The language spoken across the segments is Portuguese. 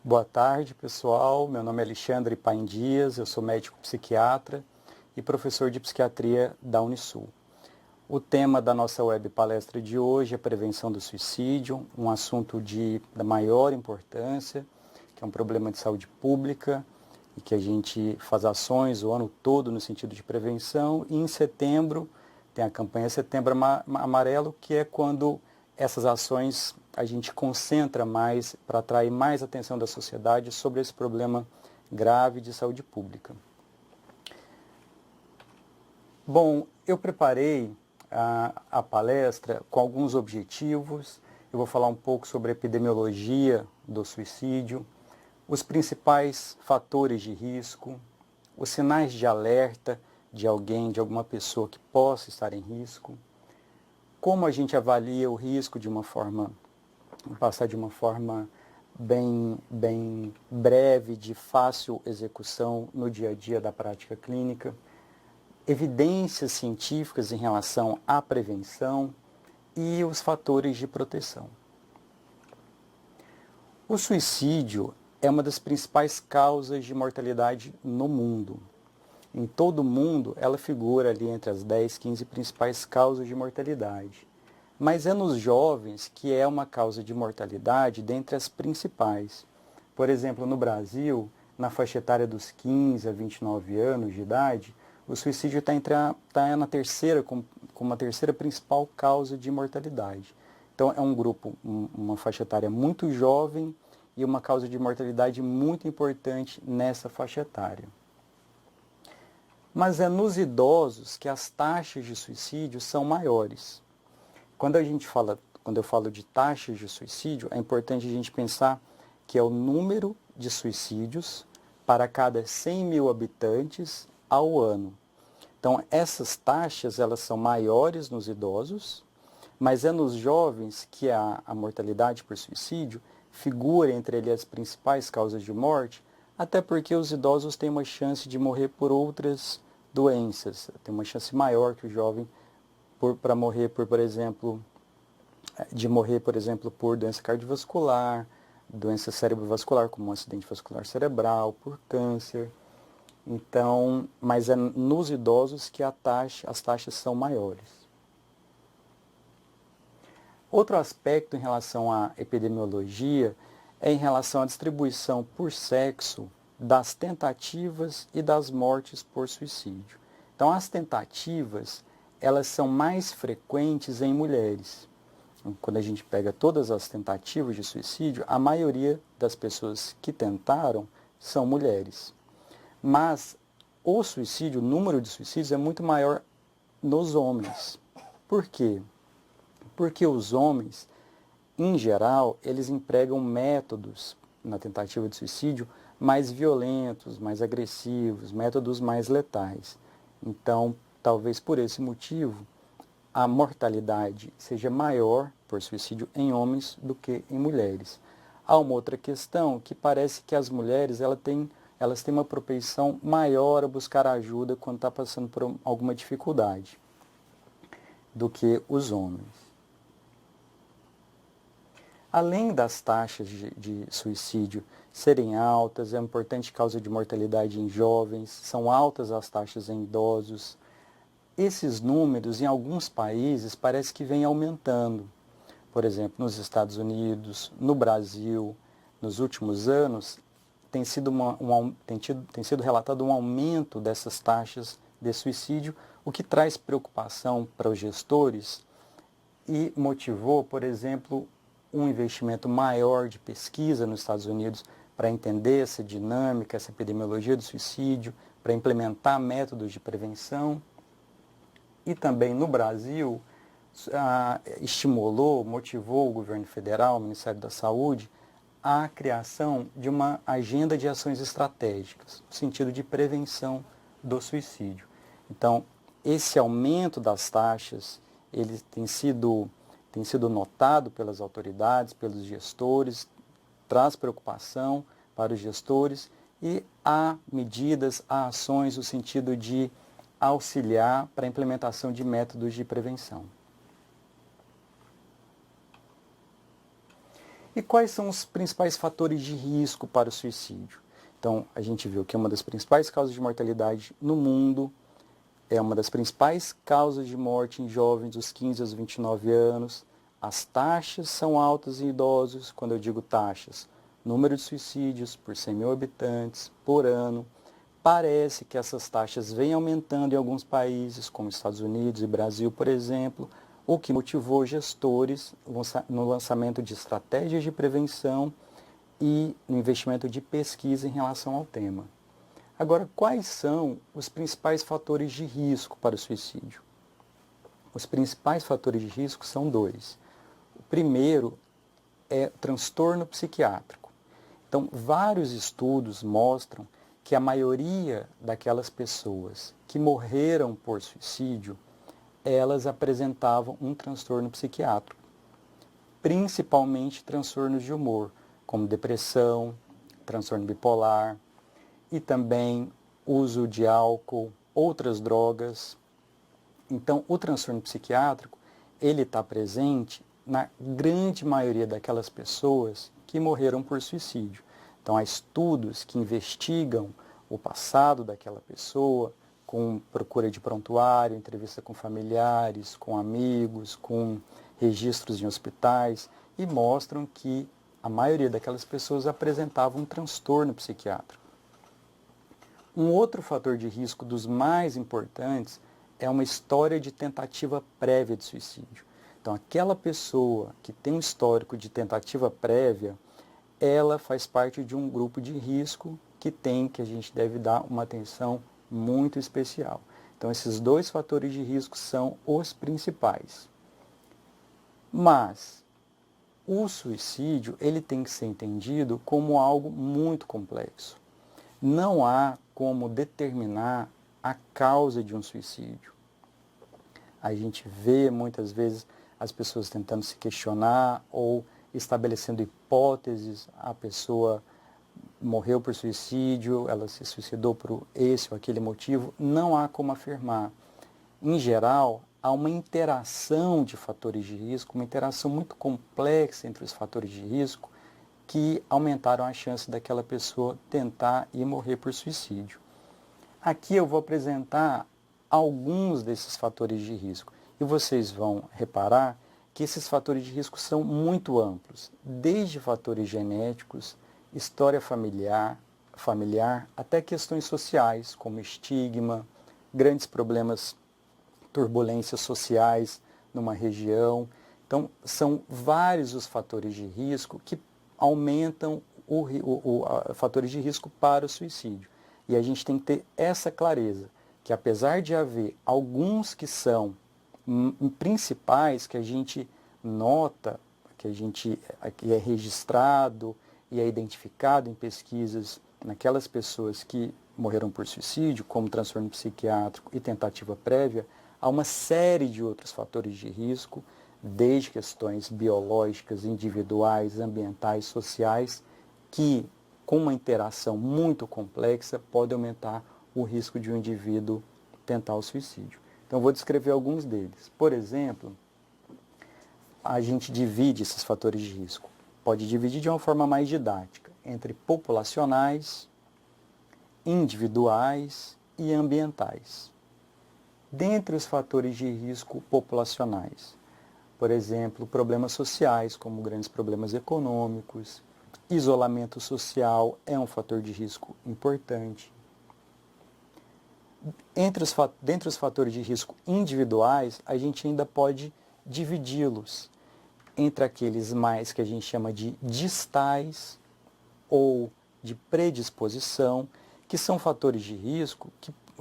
Boa tarde, pessoal. Meu nome é Alexandre Paim Dias, eu sou médico psiquiatra e professor de psiquiatria da Unisul. O tema da nossa web palestra de hoje é prevenção do suicídio, um assunto da maior importância, que é um problema de saúde pública e que a gente faz ações o ano todo no sentido de prevenção. E em setembro tem a campanha Setembro Amarelo, que é quando essas ações a gente concentra mais para atrair mais atenção da sociedade sobre esse problema grave de saúde pública. Bom, eu preparei a palestra com alguns objetivos. Eu vou falar um pouco sobre a epidemiologia do suicídio, os principais fatores de risco, os sinais de alerta de alguém, de alguma pessoa que possa estar em risco, como a gente avalia o risco de uma forma, passar de uma forma bem breve, de fácil execução no dia a dia da prática clínica, evidências científicas em relação à prevenção e os fatores de proteção. O suicídio é uma das principais causas de mortalidade no mundo. Em todo o mundo, ela figura ali entre as 10, 15 principais causas de mortalidade. Mas é nos jovens que é uma causa de mortalidade dentre as principais. Por exemplo, no Brasil, na faixa etária dos 15 a 29 anos de idade, o suicídio está na terceira, como a terceira principal causa de mortalidade. Então, é um grupo, uma faixa etária muito jovem e uma causa de mortalidade muito importante nessa faixa etária. Mas é nos idosos que as taxas de suicídio são maiores. Quando eu falo de taxas de suicídio, é importante a gente pensar que é o número de suicídios para cada 100 mil habitantes ao ano. Então, essas taxas elas são maiores nos idosos, mas é nos jovens que a mortalidade por suicídio figura entre as principais causas de morte, até porque os idosos têm uma chance de morrer por outras doenças, tem uma chance maior que o jovem para morrer por exemplo, por doença cardiovascular, doença cerebrovascular, como um acidente vascular cerebral, por câncer. Então, mas é nos idosos que as taxas são maiores. Outro aspecto em relação à epidemiologia é em relação à distribuição por sexo das tentativas e das mortes por suicídio. Então, as tentativas, elas são mais frequentes em mulheres. Quando a gente pega todas as tentativas de suicídio, a maioria das pessoas que tentaram são mulheres. Mas o suicídio, o número de suicídios é muito maior nos homens. Por quê? Porque os homens, em geral, eles empregam métodos na tentativa de suicídio mais violentos, mais agressivos, métodos mais letais. Então, talvez por esse motivo, a mortalidade seja maior por suicídio em homens do que em mulheres. Há uma outra questão que parece que as mulheres elas têm uma propensão maior a buscar ajuda quando está passando por alguma dificuldade do que os homens. Além das taxas de suicídio serem altas, é uma importante causa de mortalidade em jovens, são altas as taxas em idosos. Esses números, em alguns países, parece que vêm aumentando. Por exemplo, nos Estados Unidos, no Brasil, nos últimos anos, tem sido relatado um aumento dessas taxas de suicídio, o que traz preocupação para os gestores e motivou, por exemplo, um investimento maior de pesquisa nos Estados Unidos para entender essa dinâmica, essa epidemiologia do suicídio, para implementar métodos de prevenção. E também no Brasil, motivou o governo federal, o Ministério da Saúde, a criação de uma agenda de ações estratégicas, no sentido de prevenção do suicídio. Então, esse aumento das taxas, ele tem sido notado pelas autoridades, pelos gestores, traz preocupação para os gestores e há medidas, há ações no sentido de auxiliar para a implementação de métodos de prevenção. E quais são os principais fatores de risco para o suicídio? Então, a gente viu que uma das principais causas de mortalidade no mundo, é uma das principais causas de morte em jovens dos 15 aos 29 anos. As taxas são altas em idosos. Quando eu digo taxas, número de suicídios por 100 mil habitantes por ano. Parece que essas taxas vêm aumentando em alguns países, como Estados Unidos e Brasil, por exemplo, o que motivou gestores no lançamento de estratégias de prevenção e no investimento de pesquisa em relação ao tema. Agora, quais são os principais fatores de risco para o suicídio? Os principais fatores de risco são dois. O primeiro é transtorno psiquiátrico. Então, vários estudos mostram que a maioria daquelas pessoas que morreram por suicídio, elas apresentavam um transtorno psiquiátrico, principalmente transtornos de humor, como depressão, transtorno bipolar e também uso de álcool, outras drogas. Então, o transtorno psiquiátrico, ele está presente na grande maioria daquelas pessoas que morreram por suicídio. Então, há estudos que investigam o passado daquela pessoa, com procura de prontuário, entrevista com familiares, com amigos, com registros em hospitais, e mostram que a maioria daquelas pessoas apresentava um transtorno psiquiátrico. Um outro fator de risco dos mais importantes é uma história de tentativa prévia de suicídio. Então, aquela pessoa que tem um histórico de tentativa prévia, ela faz parte de um grupo de risco que a gente deve dar uma atenção muito especial. Então, esses dois fatores de risco são os principais. Mas o suicídio, ele tem que ser entendido como algo muito complexo. Não há como determinar a causa de um suicídio. A gente vê muitas vezes as pessoas tentando se questionar ou estabelecendo hipóteses. A pessoa morreu por suicídio, ela se suicidou por esse ou aquele motivo. Não há como afirmar. Em geral, há uma interação de fatores de risco, uma interação muito complexa entre os fatores de risco que aumentaram a chance daquela pessoa tentar e morrer por suicídio. Aqui eu vou apresentar alguns desses fatores de risco e vocês vão reparar que esses fatores de risco são muito amplos, desde fatores genéticos, história familiar, até questões sociais, como estigma, grandes problemas, turbulências sociais numa região. Então, são vários os fatores de risco que aumentam fatores de risco para o suicídio. E a gente tem que ter essa clareza, que apesar de haver alguns que são principais, que a gente nota, que é registrado e é identificado em pesquisas naquelas pessoas que morreram por suicídio, como transtorno psiquiátrico e tentativa prévia, há uma série de outros fatores de risco, desde questões biológicas, individuais, ambientais, sociais, que, com uma interação muito complexa, pode aumentar o risco de um indivíduo tentar o suicídio. Então, eu vou descrever alguns deles. Por exemplo, a gente divide esses fatores de risco. Pode dividir de uma forma mais didática, entre populacionais, individuais e ambientais. Dentre os fatores de risco populacionais, por exemplo, problemas sociais, como grandes problemas econômicos, isolamento social é um fator de risco importante. Dentre os fatores de risco individuais, a gente ainda pode dividi-los entre aqueles mais que a gente chama de distais ou de predisposição, que são fatores de risco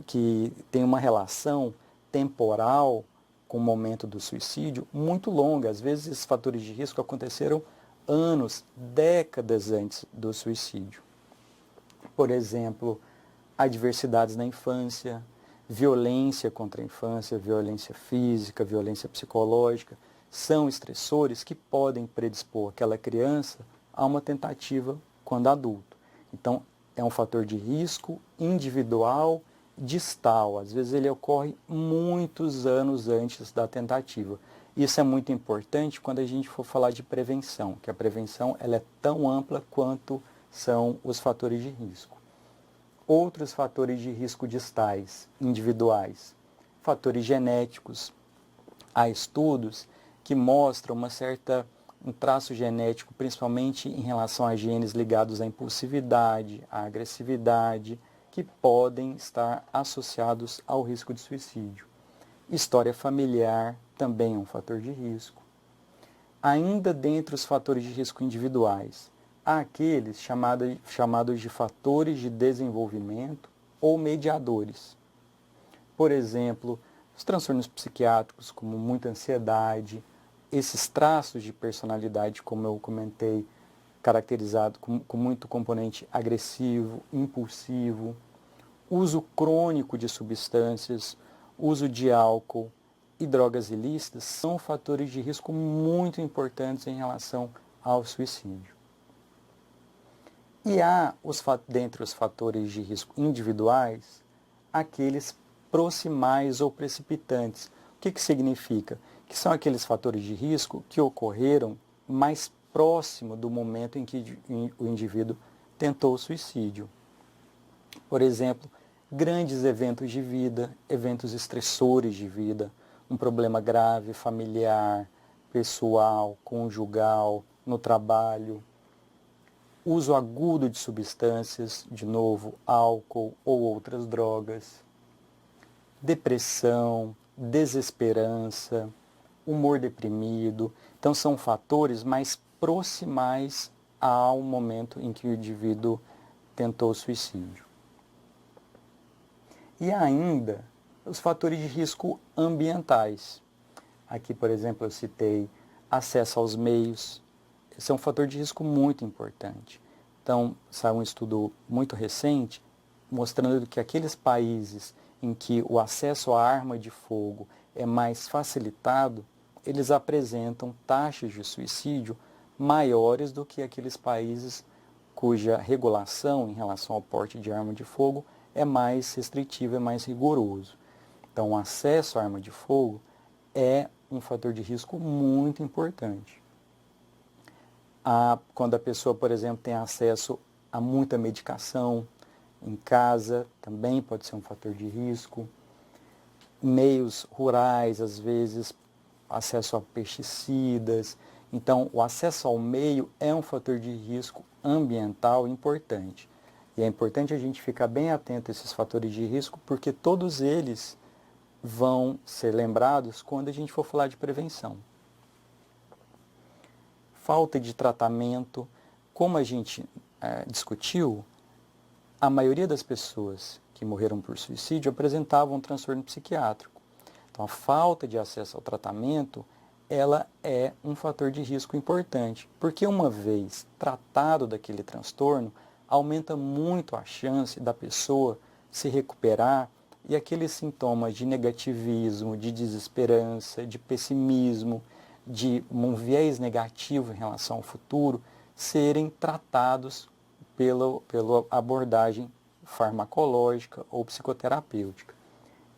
que têm uma relação temporal com o momento do suicídio muito longa. Às vezes, esses fatores de risco aconteceram anos, décadas antes do suicídio. Por exemplo, adversidades na infância, violência contra a infância, violência física, violência psicológica, são estressores que podem predispor aquela criança a uma tentativa quando adulto. Então, é um fator de risco individual distal. Às vezes ele ocorre muitos anos antes da tentativa. Isso é muito importante quando a gente for falar de prevenção, que a prevenção ela é tão ampla quanto são os fatores de risco. Outros fatores de risco distais, individuais, fatores genéticos. Há estudos que mostram um traço genético, principalmente em relação a genes ligados à impulsividade, à agressividade, que podem estar associados ao risco de suicídio. História familiar também é um fator de risco. Ainda dentre os fatores de risco individuais, há aqueles chamados de fatores de desenvolvimento ou mediadores. Por exemplo, os transtornos psiquiátricos, como muita ansiedade, esses traços de personalidade, como eu comentei, caracterizado com muito componente agressivo, impulsivo, uso crônico de substâncias, uso de álcool e drogas ilícitas são fatores de risco muito importantes em relação ao suicídio. E há, dentre os fatores de risco individuais, aqueles proximais ou precipitantes. O que significa? Que são aqueles fatores de risco que ocorreram mais próximo do momento em que o indivíduo tentou o suicídio. Por exemplo, grandes eventos de vida, eventos estressores de vida, um problema grave, familiar, pessoal, conjugal, no trabalho, uso agudo de substâncias, de novo, álcool ou outras drogas, depressão, desesperança, humor deprimido. Então, são fatores mais proximais ao momento em que o indivíduo tentou o suicídio. E ainda, os fatores de risco ambientais. Aqui, por exemplo, eu citei acesso aos meios. Esse é um fator de risco muito importante. Então, saiu um estudo muito recente mostrando que aqueles países em que o acesso à arma de fogo é mais facilitado, eles apresentam taxas de suicídio maiores do que aqueles países cuja regulação em relação ao porte de arma de fogo é mais restritivo, é mais rigoroso. Então, o acesso à arma de fogo é um fator de risco muito importante. Quando a pessoa, por exemplo, tem acesso a muita medicação em casa, também pode ser um fator de risco. Meios rurais, às vezes, acesso a pesticidas. Então, o acesso ao meio é um fator de risco ambiental importante. E é importante a gente ficar bem atento a esses fatores de risco, porque todos eles vão ser lembrados quando a gente for falar de prevenção. Falta de tratamento, como a gente discutiu, a maioria das pessoas que morreram por suicídio apresentavam um transtorno psiquiátrico. Então, a falta de acesso ao tratamento, ela é um fator de risco importante, porque uma vez tratado daquele transtorno, aumenta muito a chance da pessoa se recuperar e aqueles sintomas de negativismo, de desesperança, de pessimismo, de um viés negativo em relação ao futuro, serem tratados pela abordagem farmacológica ou psicoterapêutica.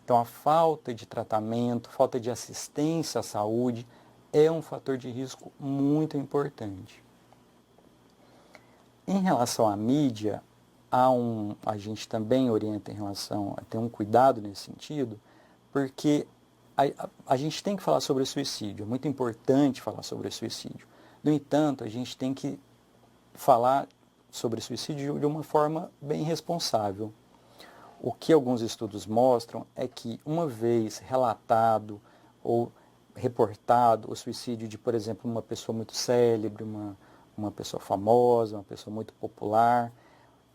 Então, a falta de tratamento, falta de assistência à saúde é um fator de risco muito importante. Em relação à mídia, a gente também orienta em relação a ter um cuidado nesse sentido, porque a gente tem que falar sobre o suicídio, é muito importante falar sobre o suicídio. No entanto, a gente tem que falar sobre suicídio de uma forma bem responsável. O que alguns estudos mostram é que, uma vez relatado ou reportado o suicídio de, por exemplo, uma pessoa muito célebre, uma pessoa famosa, uma pessoa muito popular,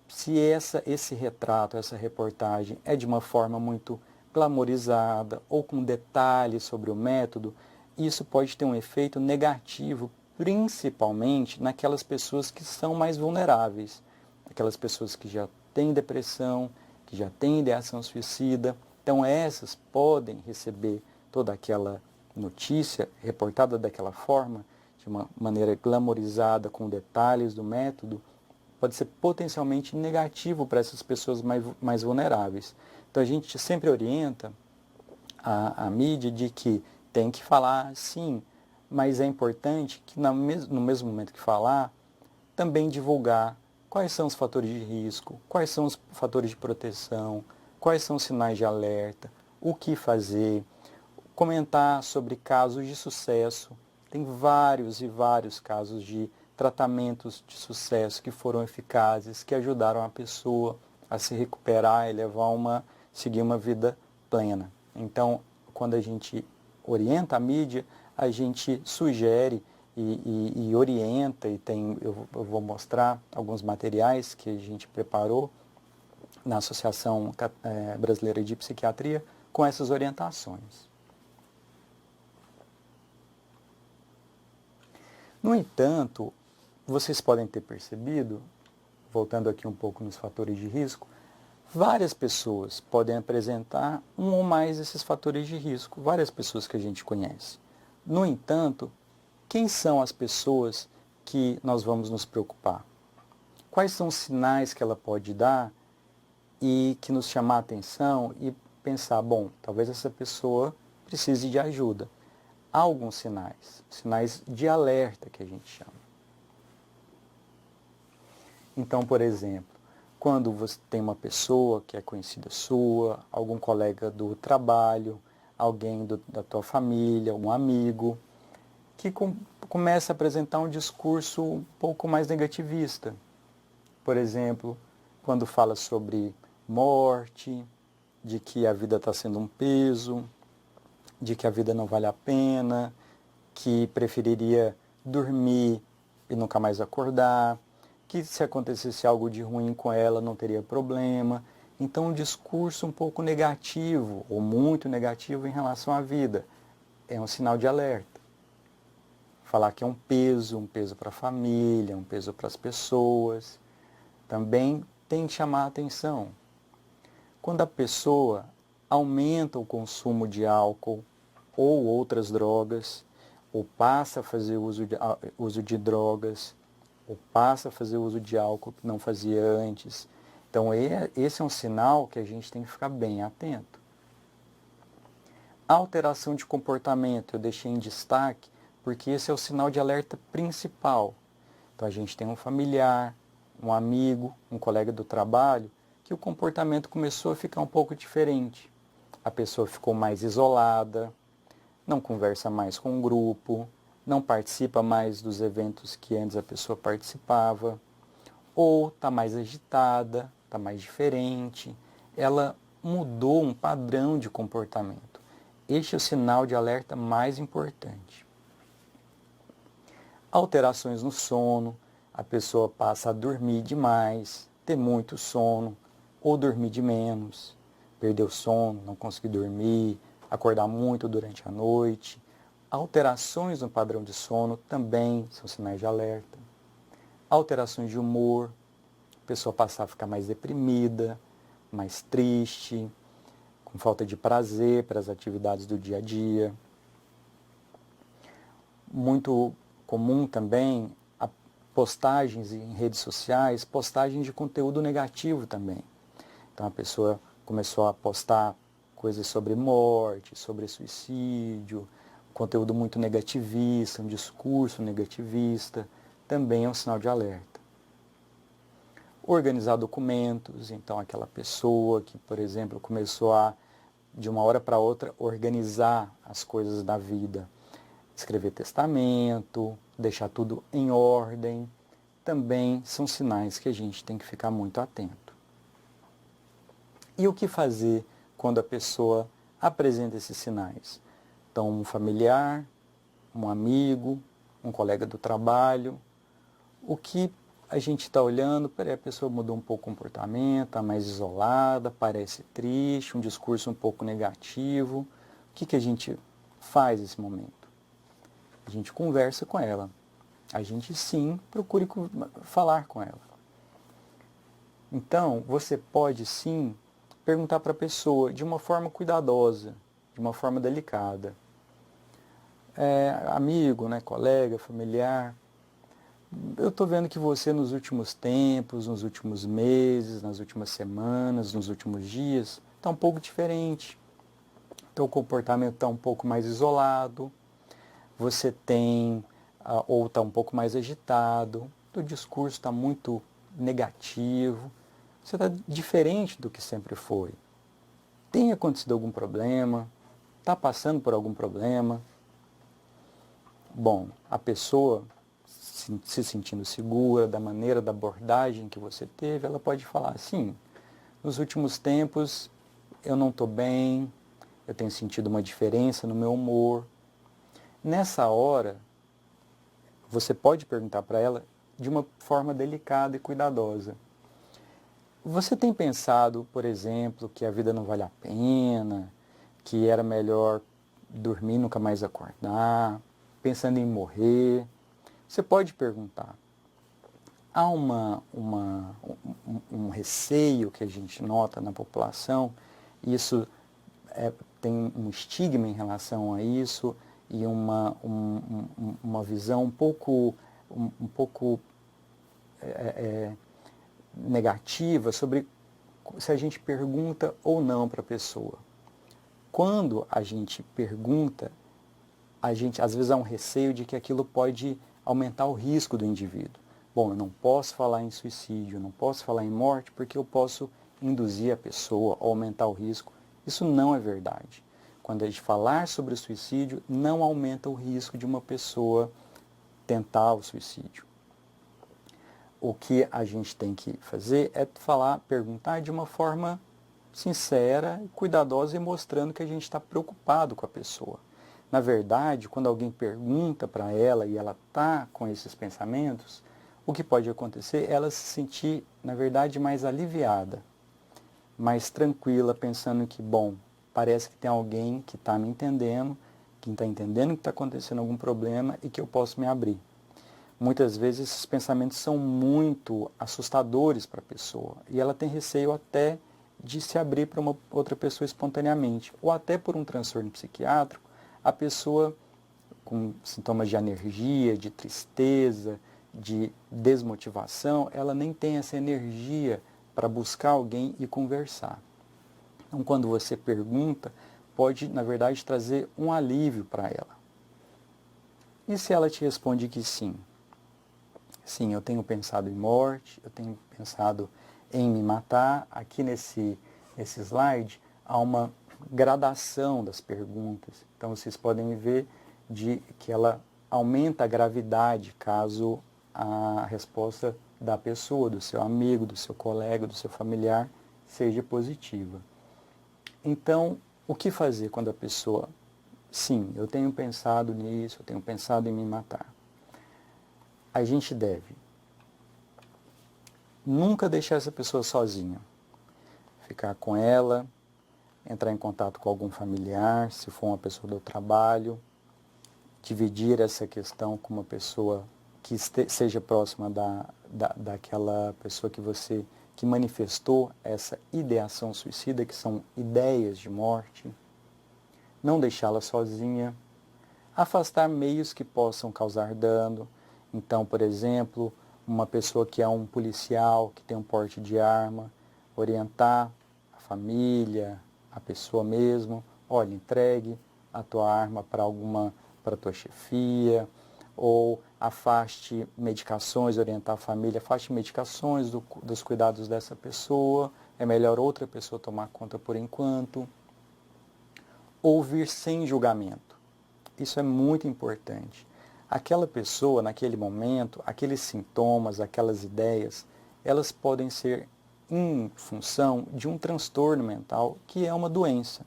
se esse retrato, essa reportagem é de uma forma muito glamorizada ou com detalhes sobre o método, isso pode ter um efeito negativo, principalmente naquelas pessoas que são mais vulneráveis, aquelas pessoas que já têm depressão, que já têm ideação suicida. Então, essas podem receber toda aquela notícia reportada daquela forma, de uma maneira glamorizada, com detalhes do método, pode ser potencialmente negativo para essas pessoas mais vulneráveis. Então, a gente sempre orienta a mídia de que Tem que falar sim, mas é importante que no mesmo momento que falar, também divulgar quais são os fatores de risco, quais são os fatores de proteção, quais são os sinais de alerta, o que fazer, comentar sobre casos de sucesso. Tem vários e vários casos de tratamentos de sucesso que foram eficazes, que ajudaram a pessoa a se recuperar e seguir uma vida plena. Então, quando a gente orienta a mídia, a gente sugere e orienta, eu vou mostrar alguns materiais que a gente preparou na Associação Brasileira de Psiquiatria com essas orientações. No entanto, vocês podem ter percebido, voltando aqui um pouco nos fatores de risco, várias pessoas podem apresentar um ou mais desses fatores de risco, várias pessoas que a gente conhece. No entanto, quem são as pessoas que nós vamos nos preocupar? Quais são os sinais que ela pode dar e que nos chamar a atenção e pensar, bom, talvez essa pessoa precise de ajuda. Há alguns sinais de alerta que a gente chama. Então, por exemplo, quando você tem uma pessoa que é conhecida sua, algum colega do trabalho, alguém da tua família, um amigo, que começa a apresentar um discurso um pouco mais negativista. Por exemplo, quando fala sobre morte, de que a vida está sendo um peso, de que a vida não vale a pena, que preferiria dormir e nunca mais acordar, que se acontecesse algo de ruim com ela não teria problema. Então, um discurso um pouco negativo ou muito negativo em relação à vida é um sinal de alerta. Falar que é um peso para a família, um peso para as pessoas, também tem que chamar a atenção. Quando a pessoa aumenta o consumo de álcool ou outras drogas, ou passa a fazer uso de drogas, ou passa a fazer uso de álcool que não fazia antes. Então, esse é um sinal que a gente tem que ficar bem atento. Alteração de comportamento, eu deixei em destaque, porque esse é o sinal de alerta principal. Então, a gente tem um familiar, um amigo, um colega do trabalho, que o comportamento começou a ficar um pouco diferente. A pessoa ficou mais isolada, não conversa mais com o grupo, não participa mais dos eventos que antes a pessoa participava, ou está mais agitada, está mais diferente, ela mudou um padrão de comportamento. Este é o sinal de alerta mais importante. Alterações no sono, a pessoa passa a dormir demais, ter muito sono, ou dormir de menos, perder o sono, não conseguir dormir, acordar muito durante a noite. Alterações no padrão de sono também são sinais de alerta. Alterações de humor, a pessoa passar a ficar mais deprimida, mais triste, com falta de prazer para as atividades do dia a dia. Muito comum também postagens em redes sociais, postagens de conteúdo negativo também. Então a pessoa começou a postar coisas sobre morte, sobre suicídio, conteúdo muito negativista, um discurso negativista, também é um sinal de alerta. Organizar documentos, então aquela pessoa que, por exemplo, começou a, de uma hora para outra, organizar as coisas da vida, escrever testamento, deixar tudo em ordem, também são sinais que a gente tem que ficar muito atento. E o que fazer quando a pessoa apresenta esses sinais? Então, um familiar, um amigo, um colega do trabalho, o que a gente está olhando, a pessoa mudou um pouco o comportamento, está mais isolada, parece triste, um discurso um pouco negativo. O que a gente faz nesse momento? A gente conversa com ela. A gente sim procure falar com ela. Então, você pode sim perguntar para a pessoa de uma forma cuidadosa, de uma forma delicada. Amigo, né, colega, familiar, eu estou vendo que você nos últimos tempos, nos últimos meses, nas últimas semanas, nos últimos dias, está um pouco diferente. teu comportamento está um pouco mais isolado, você tem, ou está um pouco mais agitado, o discurso está muito negativo, você está diferente do que sempre foi. Tem acontecido algum problema? Está passando por algum problema? Bom, a pessoa se sentindo segura da maneira da abordagem que você teve, ela pode falar assim, nos últimos tempos eu não estou bem, eu tenho sentido uma diferença no meu humor. Nessa hora, você pode perguntar para ela de uma forma delicada e cuidadosa. Você tem pensado, por exemplo, que a vida não vale a pena, que era melhor dormir e nunca mais acordar, pensando em morrer? Você pode perguntar. Há um receio que a gente nota na população, e isso tem um estigma em relação a isso, e uma visão um pouco negativa sobre se a gente pergunta ou não para a pessoa. Quando a gente pergunta, a gente às vezes há um receio de que aquilo pode aumentar o risco do indivíduo. Bom, eu não posso falar em suicídio, eu não posso falar em morte porque eu posso induzir a pessoa a aumentar o risco. Isso não é verdade. Quando a gente falar sobre o suicídio, não aumenta o risco de uma pessoa tentar o suicídio. O que a gente tem que fazer é perguntar de uma forma sincera, cuidadosa e mostrando que a gente está preocupado com a pessoa. Na verdade, quando alguém pergunta para ela e ela está com esses pensamentos, o que pode acontecer é ela se sentir, na verdade, mais aliviada, mais tranquila, pensando que, bom, parece que tem alguém que está me entendendo, que está entendendo que está acontecendo algum problema e que eu posso me abrir. Muitas vezes esses pensamentos são muito assustadores para a pessoa e ela tem receio até de se abrir para uma outra pessoa espontaneamente, ou até por um transtorno psiquiátrico, a pessoa com sintomas de alergia, de tristeza, de desmotivação, ela nem tem essa energia para buscar alguém e conversar. Então, quando você pergunta, pode, na verdade, trazer um alívio para ela. E se ela te responde que sim? Sim, eu tenho pensado em morte, eu tenho pensado em me matar. Aqui nesse slide há uma gradação das perguntas. Então vocês podem ver que ela aumenta a gravidade caso a resposta da pessoa, do seu amigo, do seu colega, do seu familiar seja positiva. Então, o que fazer quando a pessoa, sim, eu tenho pensado nisso, eu tenho pensado em me matar? A gente deve nunca deixar essa pessoa sozinha. Ficar com ela, entrar em contato com algum familiar, se for uma pessoa do trabalho, dividir essa questão com uma pessoa que seja próxima daquela pessoa que manifestou essa ideação suicida, que são ideias de morte. Não deixá-la sozinha. Afastar meios que possam causar dano. Então, por exemplo, uma pessoa que é um policial, que tem um porte de arma, orientar a família, a pessoa mesmo, olha, entregue a tua arma para a tua chefia, ou afaste medicações, orientar a família, afaste medicações dos cuidados dessa pessoa, é melhor outra pessoa tomar conta por enquanto. Ouvir sem julgamento. Isso é muito importante. Aquela pessoa, naquele momento, aqueles sintomas, aquelas ideias, elas podem ser em função de um transtorno mental que é uma doença.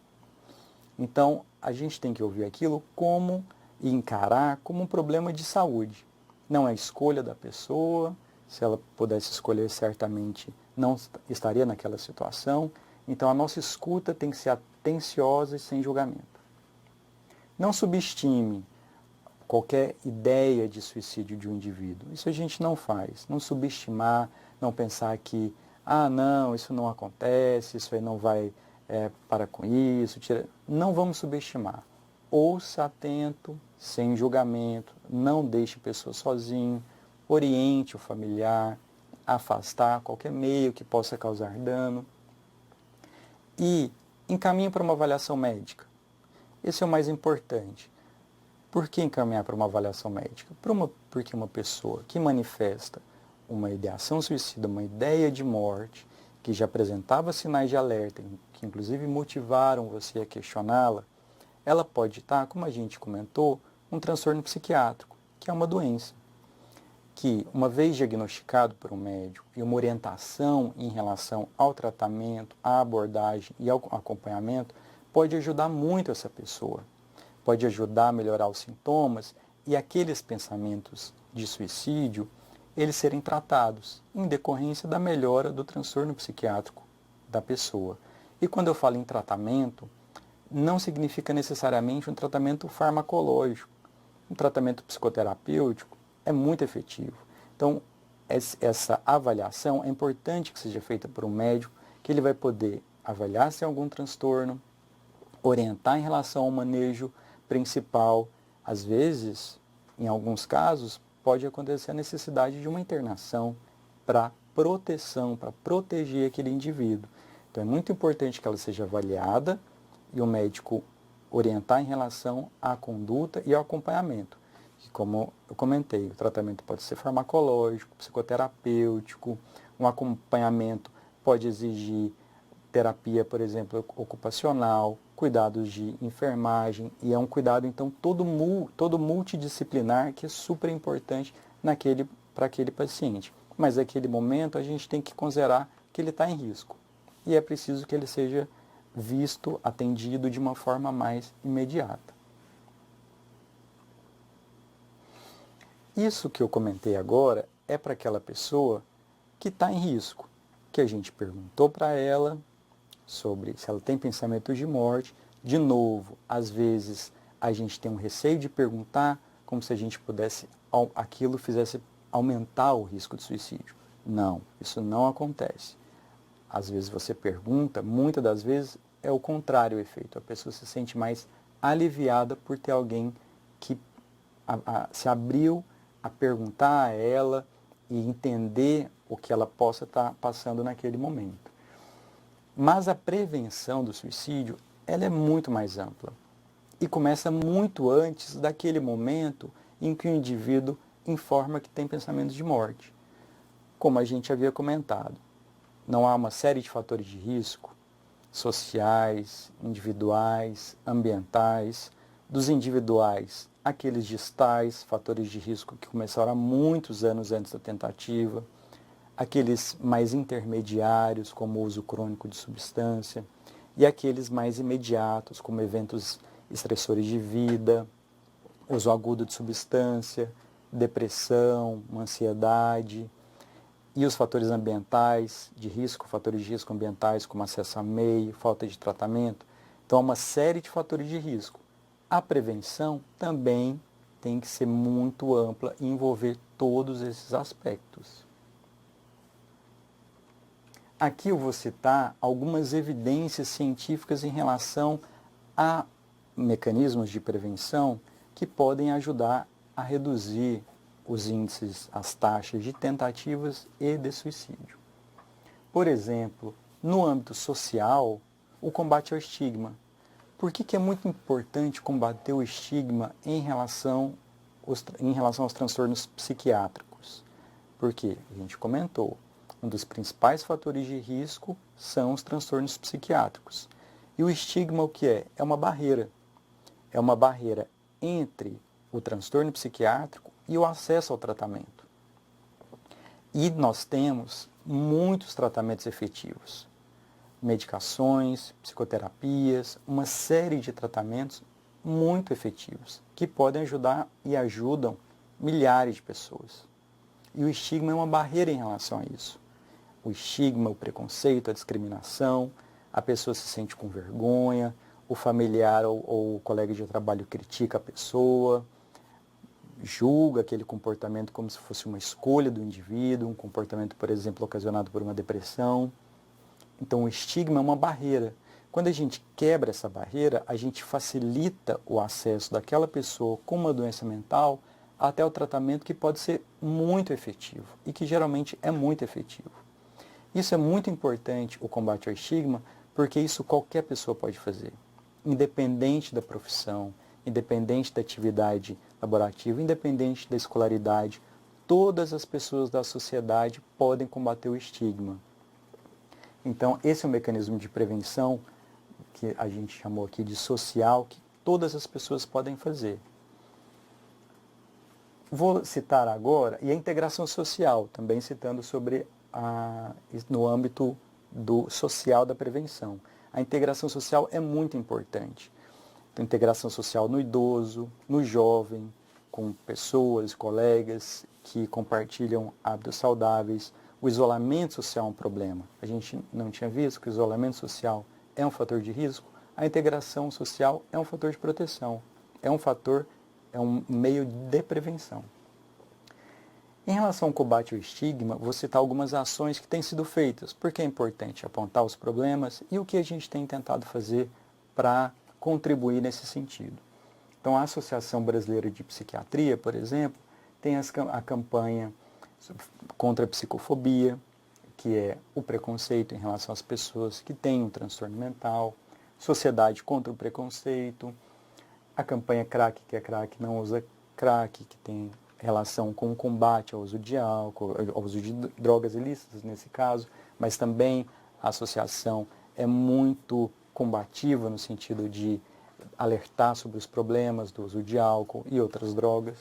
Então, a gente tem que ouvir aquilo e encarar como um problema de saúde. Não é escolha da pessoa, se ela pudesse escolher, certamente não estaria naquela situação. Então, a nossa escuta tem que ser atenciosa e sem julgamento. Não subestime qualquer ideia de suicídio de um indivíduo. Isso a gente não faz. Não subestimar, não pensar que, não, isso não acontece, isso aí não vai, para com isso. Não vamos subestimar. Ouça atento, sem julgamento, não deixe a pessoa sozinho, oriente o familiar, afastar qualquer meio que possa causar dano e encaminhe para uma avaliação médica. Esse é o mais importante. Por que encaminhar para uma avaliação médica? Porque uma pessoa que manifesta uma ideação suicida, uma ideia de morte, que já apresentava sinais de alerta, que inclusive motivaram você a questioná-la, ela pode estar, como a gente comentou, um transtorno psiquiátrico, que é uma doença, que, uma vez diagnosticado por um médico e uma orientação em relação ao tratamento, à abordagem e ao acompanhamento, pode ajudar muito essa pessoa. Pode ajudar a melhorar os sintomas e aqueles pensamentos de suicídio, eles serem tratados em decorrência da melhora do transtorno psiquiátrico da pessoa. E quando eu falo em tratamento, não significa necessariamente um tratamento farmacológico. Um tratamento psicoterapêutico é muito efetivo. Então, essa avaliação é importante que seja feita por um médico, que ele vai poder avaliar se há algum transtorno, orientar em relação ao manejo principal. Às vezes, em alguns casos, pode acontecer a necessidade de uma internação para proteção, para proteger aquele indivíduo. Então, é muito importante que ela seja avaliada e o médico orientar em relação à conduta e ao acompanhamento. Que, como eu comentei, o tratamento pode ser farmacológico, psicoterapêutico, um acompanhamento pode exigir terapia, por exemplo, ocupacional, cuidados de enfermagem, e é um cuidado, então, todo multidisciplinar, que é super importante para aquele paciente. Mas naquele momento a gente tem que considerar que ele está em risco, e é preciso que ele seja visto, atendido de uma forma mais imediata. Isso que eu comentei agora é para aquela pessoa que está em risco, que a gente perguntou para ela sobre se ela tem pensamentos de morte. De novo, às vezes a gente tem um receio de perguntar, como se a gente pudesse, aquilo fizesse aumentar o risco de suicídio. Não, isso não acontece. Às vezes você pergunta, muitas das vezes é o contrário o efeito. A pessoa se sente mais aliviada por ter alguém que se abriu a perguntar a ela e entender o que ela possa estar passando naquele momento. Mas a prevenção do suicídio, ela é muito mais ampla e começa muito antes daquele momento em que o indivíduo informa que tem pensamentos de morte. Como a gente havia comentado, não há uma série de fatores de risco sociais, individuais, ambientais. Dos individuais, aqueles distais, fatores de risco que começaram há muitos anos antes da tentativa, aqueles mais intermediários, como o uso crônico de substância, e aqueles mais imediatos, como eventos estressores de vida, uso agudo de substância, depressão, ansiedade, e os fatores ambientais de risco, fatores de risco ambientais como acesso a meio, falta de tratamento. Então, há uma série de fatores de risco. A prevenção também tem que ser muito ampla e envolver todos esses aspectos. Aqui eu vou citar algumas evidências científicas em relação a mecanismos de prevenção que podem ajudar a reduzir os índices, as taxas de tentativas e de suicídio. Por exemplo, no âmbito social, o combate ao estigma. Por que é muito importante combater o estigma em relação aos transtornos psiquiátricos? Porque, a gente comentou, um dos principais fatores de risco são os transtornos psiquiátricos. E o estigma o que é? É uma barreira. É uma barreira entre o transtorno psiquiátrico e o acesso ao tratamento. E nós temos muitos tratamentos efetivos. Medicações, psicoterapias, uma série de tratamentos muito efetivos, que podem ajudar e ajudam milhares de pessoas. E o estigma é uma barreira em relação a isso. O estigma, o preconceito, a discriminação, a pessoa se sente com vergonha, o familiar ou o colega de trabalho critica a pessoa, julga aquele comportamento como se fosse uma escolha do indivíduo, um comportamento, por exemplo, ocasionado por uma depressão. Então, o estigma é uma barreira. Quando a gente quebra essa barreira, a gente facilita o acesso daquela pessoa com uma doença mental até o tratamento, que pode ser muito efetivo e que geralmente é muito efetivo. Isso é muito importante, o combate ao estigma, porque isso qualquer pessoa pode fazer. independente da profissão, independente da atividade laborativa, independente da escolaridade, todas as pessoas da sociedade podem combater o estigma. Então, esse é um mecanismo de prevenção que a gente chamou aqui de social, que todas as pessoas podem fazer. Vou citar agora, e a integração social, também citando sobre no âmbito do social da prevenção. A integração social é muito importante. A integração social no idoso, no jovem, com pessoas, colegas que compartilham hábitos saudáveis. O isolamento social é um problema. A gente não tinha visto que o isolamento social é um fator de risco. A integração social é um fator de proteção. É um meio de prevenção. Em relação ao combate ao estigma, vou citar algumas ações que têm sido feitas, porque é importante apontar os problemas e o que a gente tem tentado fazer para contribuir nesse sentido. Então, a Associação Brasileira de Psiquiatria, por exemplo, tem a campanha contra a psicofobia, que é o preconceito em relação às pessoas que têm um transtorno mental, Sociedade contra o Preconceito, a campanha CRAC, que é CRAC não usa crack, que tem relação com o combate ao uso de álcool, ao uso de drogas ilícitas nesse caso, mas também a associação é muito combativa no sentido de alertar sobre os problemas do uso de álcool e outras drogas.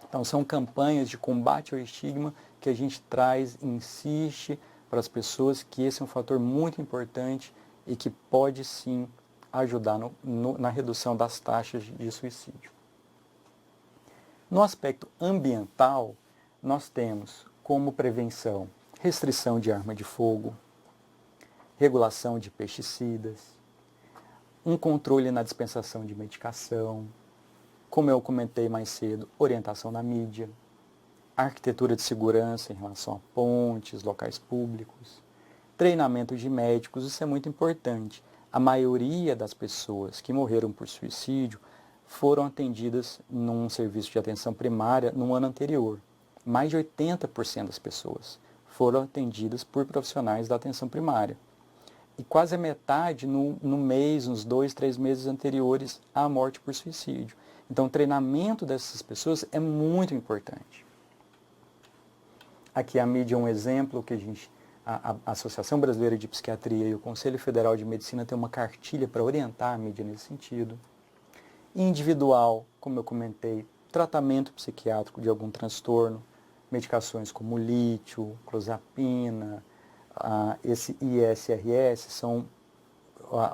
Então são campanhas de combate ao estigma que a gente traz e insiste para as pessoas que esse é um fator muito importante e que pode sim ajudar na redução das taxas de suicídio. No aspecto ambiental, nós temos como prevenção restrição de arma de fogo, regulação de pesticidas, um controle na dispensação de medicação, como eu comentei mais cedo, orientação na mídia, arquitetura de segurança em relação a pontes, locais públicos, treinamento de médicos, isso é muito importante. A maioria das pessoas que morreram por suicídio foram atendidas num serviço de atenção primária no ano anterior. Mais de 80% das pessoas foram atendidas por profissionais da atenção primária. E quase a metade nos 2, 3 meses anteriores à morte por suicídio. Então, o treinamento dessas pessoas é muito importante. Aqui a mídia é um exemplo que a Associação Brasileira de Psiquiatria e o Conselho Federal de Medicina têm uma cartilha para orientar a mídia nesse sentido. Individual, como eu comentei, tratamento psiquiátrico de algum transtorno, medicações como lítio, clozapina, esse ISRS são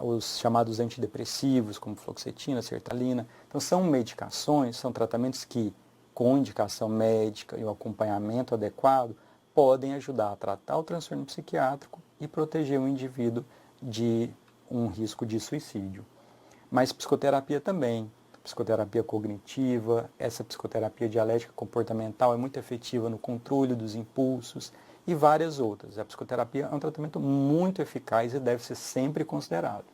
os chamados antidepressivos, como fluoxetina, sertralina. Então são medicações, são tratamentos que, com indicação médica e o acompanhamento adequado, podem ajudar a tratar o transtorno psiquiátrico e proteger o indivíduo de um risco de suicídio. Mas psicoterapia também, psicoterapia cognitiva, essa psicoterapia dialética comportamental é muito efetiva no controle dos impulsos e várias outras. A psicoterapia é um tratamento muito eficaz e deve ser sempre considerado.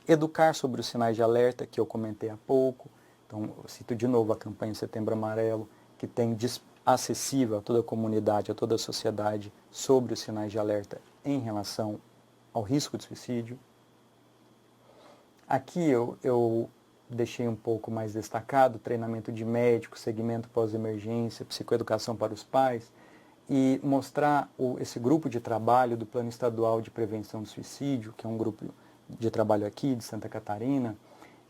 Educar sobre os sinais de alerta, que eu comentei há pouco. Então, eu cito de novo a campanha Setembro Amarelo, que tem acessível a toda a comunidade, a toda a sociedade, sobre os sinais de alerta em relação ao risco de suicídio. Aqui eu deixei um pouco mais destacado treinamento de médicos, segmento pós-emergência, psicoeducação para os pais, e mostrar esse grupo de trabalho do Plano Estadual de Prevenção do Suicídio, que é um grupo de trabalho aqui de Santa Catarina,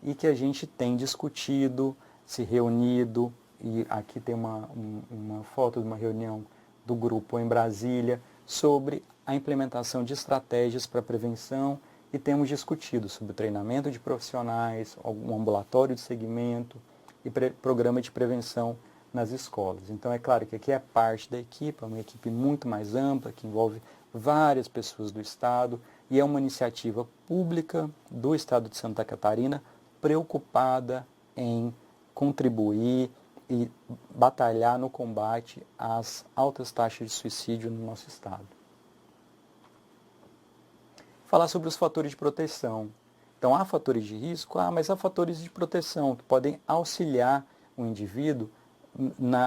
e que a gente tem discutido, se reunido, e aqui tem uma foto de uma reunião do grupo em Brasília, sobre a implementação de estratégias para prevenção, e temos discutido sobre treinamento de profissionais, um ambulatório de segmento e programa de prevenção nas escolas. Então é claro que aqui é parte da equipe, é uma equipe muito mais ampla, que envolve várias pessoas do Estado, e é uma iniciativa pública do Estado de Santa Catarina preocupada em contribuir e batalhar no combate às altas taxas de suicídio no nosso Estado. Falar sobre os fatores de proteção. Então, há fatores de risco? Mas há fatores de proteção que podem auxiliar o indivíduo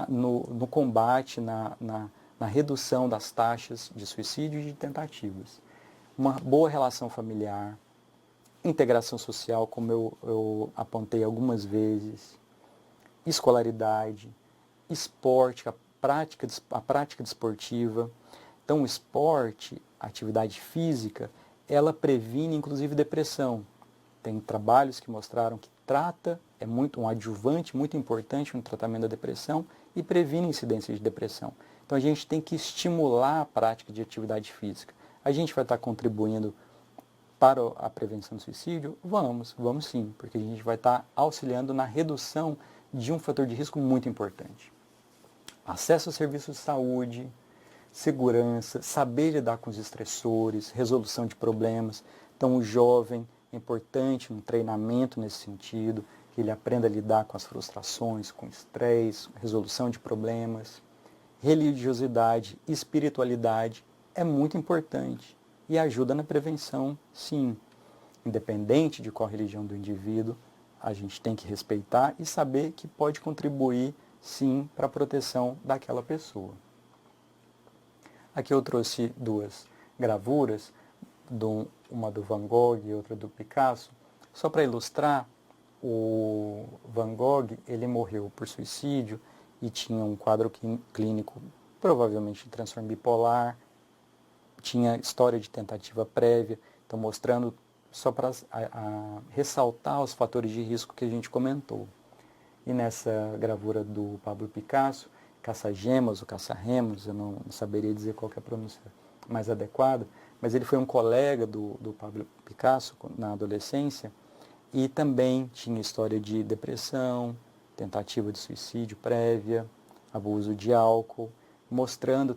no combate, na redução das taxas de suicídio e de tentativas. Uma boa relação familiar, integração social, como eu apontei algumas vezes, escolaridade, esporte, a prática desportiva. Então, o esporte, a atividade física, ela previne inclusive depressão. Tem trabalhos que mostraram que é um adjuvante muito importante no tratamento da depressão e previne a incidência de depressão. Então, a gente tem que estimular a prática de atividade física. A gente vai estar contribuindo para a prevenção do suicídio? Vamos sim, porque a gente vai estar auxiliando na redução de um fator de risco muito importante. Acesso aos serviços de saúde, segurança, saber lidar com os estressores, resolução de problemas. Então, o jovem é importante um treinamento nesse sentido, que ele aprenda a lidar com as frustrações, com o estresse, resolução de problemas. Religiosidade, espiritualidade é muito importante e ajuda na prevenção, sim. Independente de qual religião do indivíduo, a gente tem que respeitar e saber que pode contribuir, sim, para a proteção daquela pessoa. Aqui eu trouxe duas gravuras, uma do Van Gogh e outra do Picasso, só para ilustrar. O Van Gogh, ele morreu por suicídio e tinha um quadro clínico, provavelmente de transtorno bipolar, tinha história de tentativa prévia, então mostrando só para ressaltar os fatores de risco que a gente comentou. E nessa gravura do Pablo Picasso, Caça-Gemas ou Caça-Remos, eu não saberia dizer qual que é a pronúncia mais adequada, mas ele foi um colega do Pablo Picasso na adolescência e também tinha história de depressão, tentativa de suicídio prévia, abuso de álcool,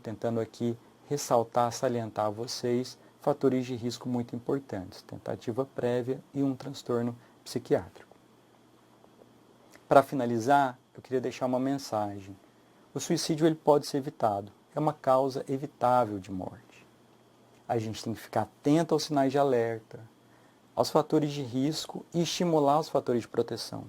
tentando aqui ressaltar, salientar a vocês fatores de risco muito importantes, tentativa prévia e um transtorno psiquiátrico. Para finalizar, eu queria deixar uma mensagem. O suicídio ele pode ser evitado, é uma causa evitável de morte. A gente tem que ficar atento aos sinais de alerta, aos fatores de risco e estimular os fatores de proteção.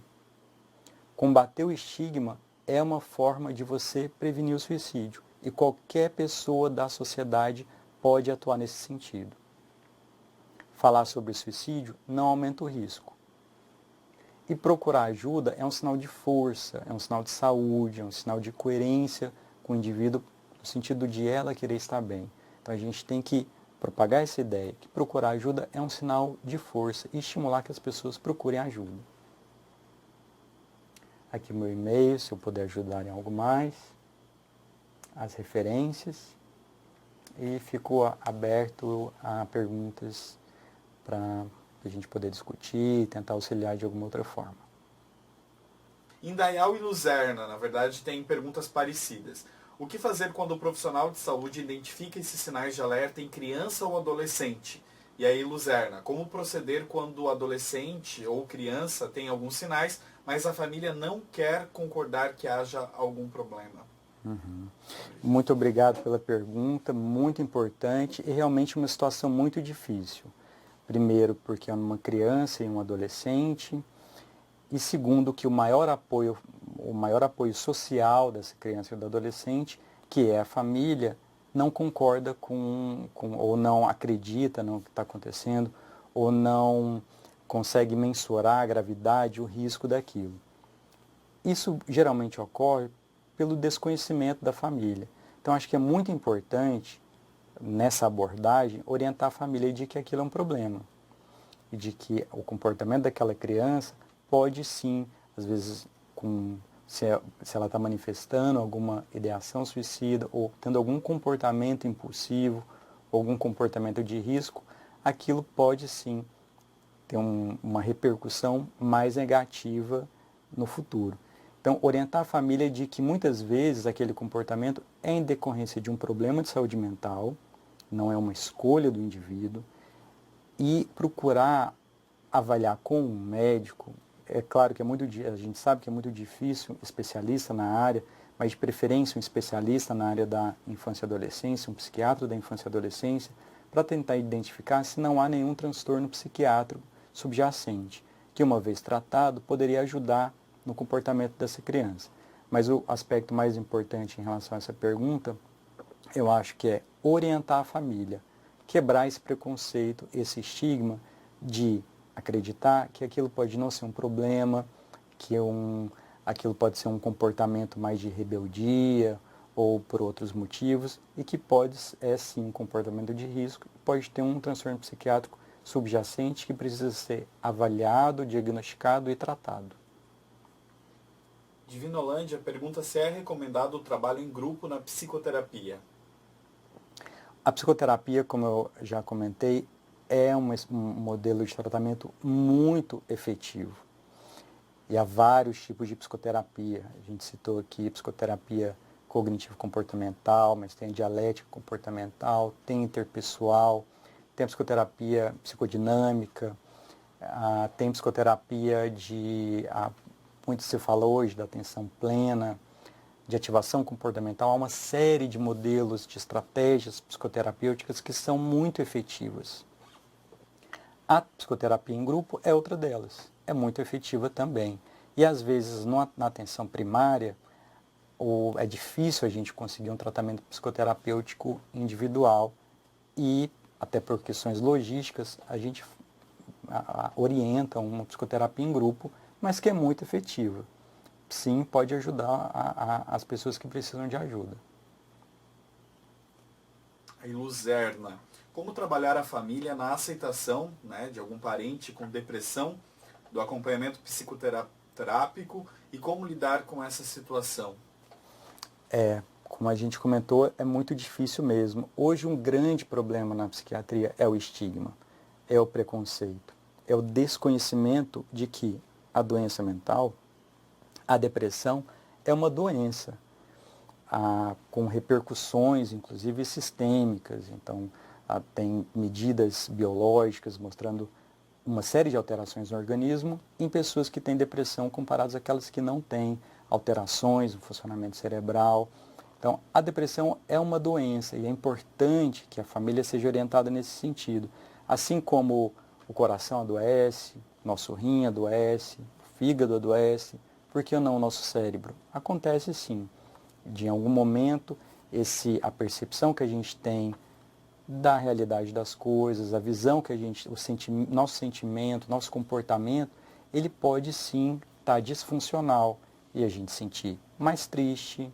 Combater o estigma é uma forma de você prevenir o suicídio e qualquer pessoa da sociedade pode atuar nesse sentido. Falar sobre o suicídio não aumenta o risco. E procurar ajuda é um sinal de força, é um sinal de saúde, é um sinal de coerência com o indivíduo, no sentido de ela querer estar bem. Então a gente tem que propagar essa ideia, que procurar ajuda é um sinal de força e estimular que as pessoas procurem ajuda. Aqui meu e-mail, se eu puder ajudar em algo mais, as referências, e fico aberto a perguntas para a gente poder discutir e tentar auxiliar de alguma outra forma. Indaial e Luzerna, na verdade, têm perguntas parecidas. O que fazer quando o profissional de saúde identifica esses sinais de alerta em criança ou adolescente? E aí, Luzerna, como proceder quando o adolescente ou criança tem alguns sinais, mas a família não quer concordar que haja algum problema? Muito obrigado pela pergunta, muito importante e realmente uma situação muito difícil. Primeiro, porque é uma criança e um adolescente, e segundo, que o maior apoio social dessa criança e do adolescente, que é a família, não concorda ou não acredita no que está acontecendo, ou não consegue mensurar a gravidade, o risco daquilo. Isso geralmente ocorre pelo desconhecimento da família. Então, acho que é muito importante, nessa abordagem, orientar a família de que aquilo é um problema. E de que o comportamento daquela criança pode sim, às vezes, se ela está manifestando alguma ideação suicida ou tendo algum comportamento impulsivo, algum comportamento de risco, aquilo pode sim ter uma repercussão mais negativa no futuro. Então, orientar a família de que muitas vezes aquele comportamento é em decorrência de um problema de saúde mental, não é uma escolha do indivíduo, e procurar avaliar com um médico. É claro que a gente sabe que é muito difícil, especialista na área, mas de preferência um especialista na área da infância e adolescência, um psiquiatra da infância e adolescência, para tentar identificar se não há nenhum transtorno psiquiátrico subjacente, que uma vez tratado poderia ajudar no comportamento dessa criança. Mas o aspecto mais importante em relação a essa pergunta, eu acho que é orientar a família, quebrar esse preconceito, esse estigma de acreditar que aquilo pode não ser um problema, que aquilo pode ser um comportamento mais de rebeldia ou por outros motivos, e que pode sim um comportamento de risco, pode ter um transtorno psiquiátrico subjacente que precisa ser avaliado, diagnosticado e tratado. Divinolândia pergunta se é recomendado o trabalho em grupo na psicoterapia. A psicoterapia, como eu já comentei, é um modelo de tratamento muito efetivo. E há vários tipos de psicoterapia. A gente citou aqui psicoterapia cognitivo-comportamental, mas tem a dialética comportamental, tem interpessoal, tem a psicoterapia psicodinâmica, tem psicoterapia muito se fala hoje da atenção plena, de ativação comportamental. Há uma série de modelos, de estratégias psicoterapêuticas que são muito efetivas. A psicoterapia em grupo é outra delas, é muito efetiva também. E às vezes na atenção primária, é difícil a gente conseguir um tratamento psicoterapêutico individual e, até por questões logísticas, a gente orienta uma psicoterapia em grupo, mas que é muito efetiva. Sim, pode ajudar as pessoas que precisam de ajuda. Aí, Luzerna, como trabalhar a família na aceitação, né, de algum parente com depressão, do acompanhamento psicoterápico e como lidar com essa situação? Como a gente comentou, é muito difícil mesmo. Hoje um grande problema na psiquiatria é o estigma, é o preconceito, é o desconhecimento de que a doença mental, a depressão, é uma doença com repercussões, inclusive sistêmicas. Então, tem medidas biológicas mostrando uma série de alterações no organismo em pessoas que têm depressão comparadas àquelas que não têm alterações no funcionamento cerebral. Então, a depressão é uma doença e é importante que a família seja orientada nesse sentido. Assim como o coração adoece, nosso rim adoece, o fígado adoece, por que não o nosso cérebro? Acontece sim. De algum momento, a percepção que a gente tem da realidade das coisas, a visão que nosso sentimento, nosso comportamento, ele pode sim estar disfuncional e a gente sentir mais triste,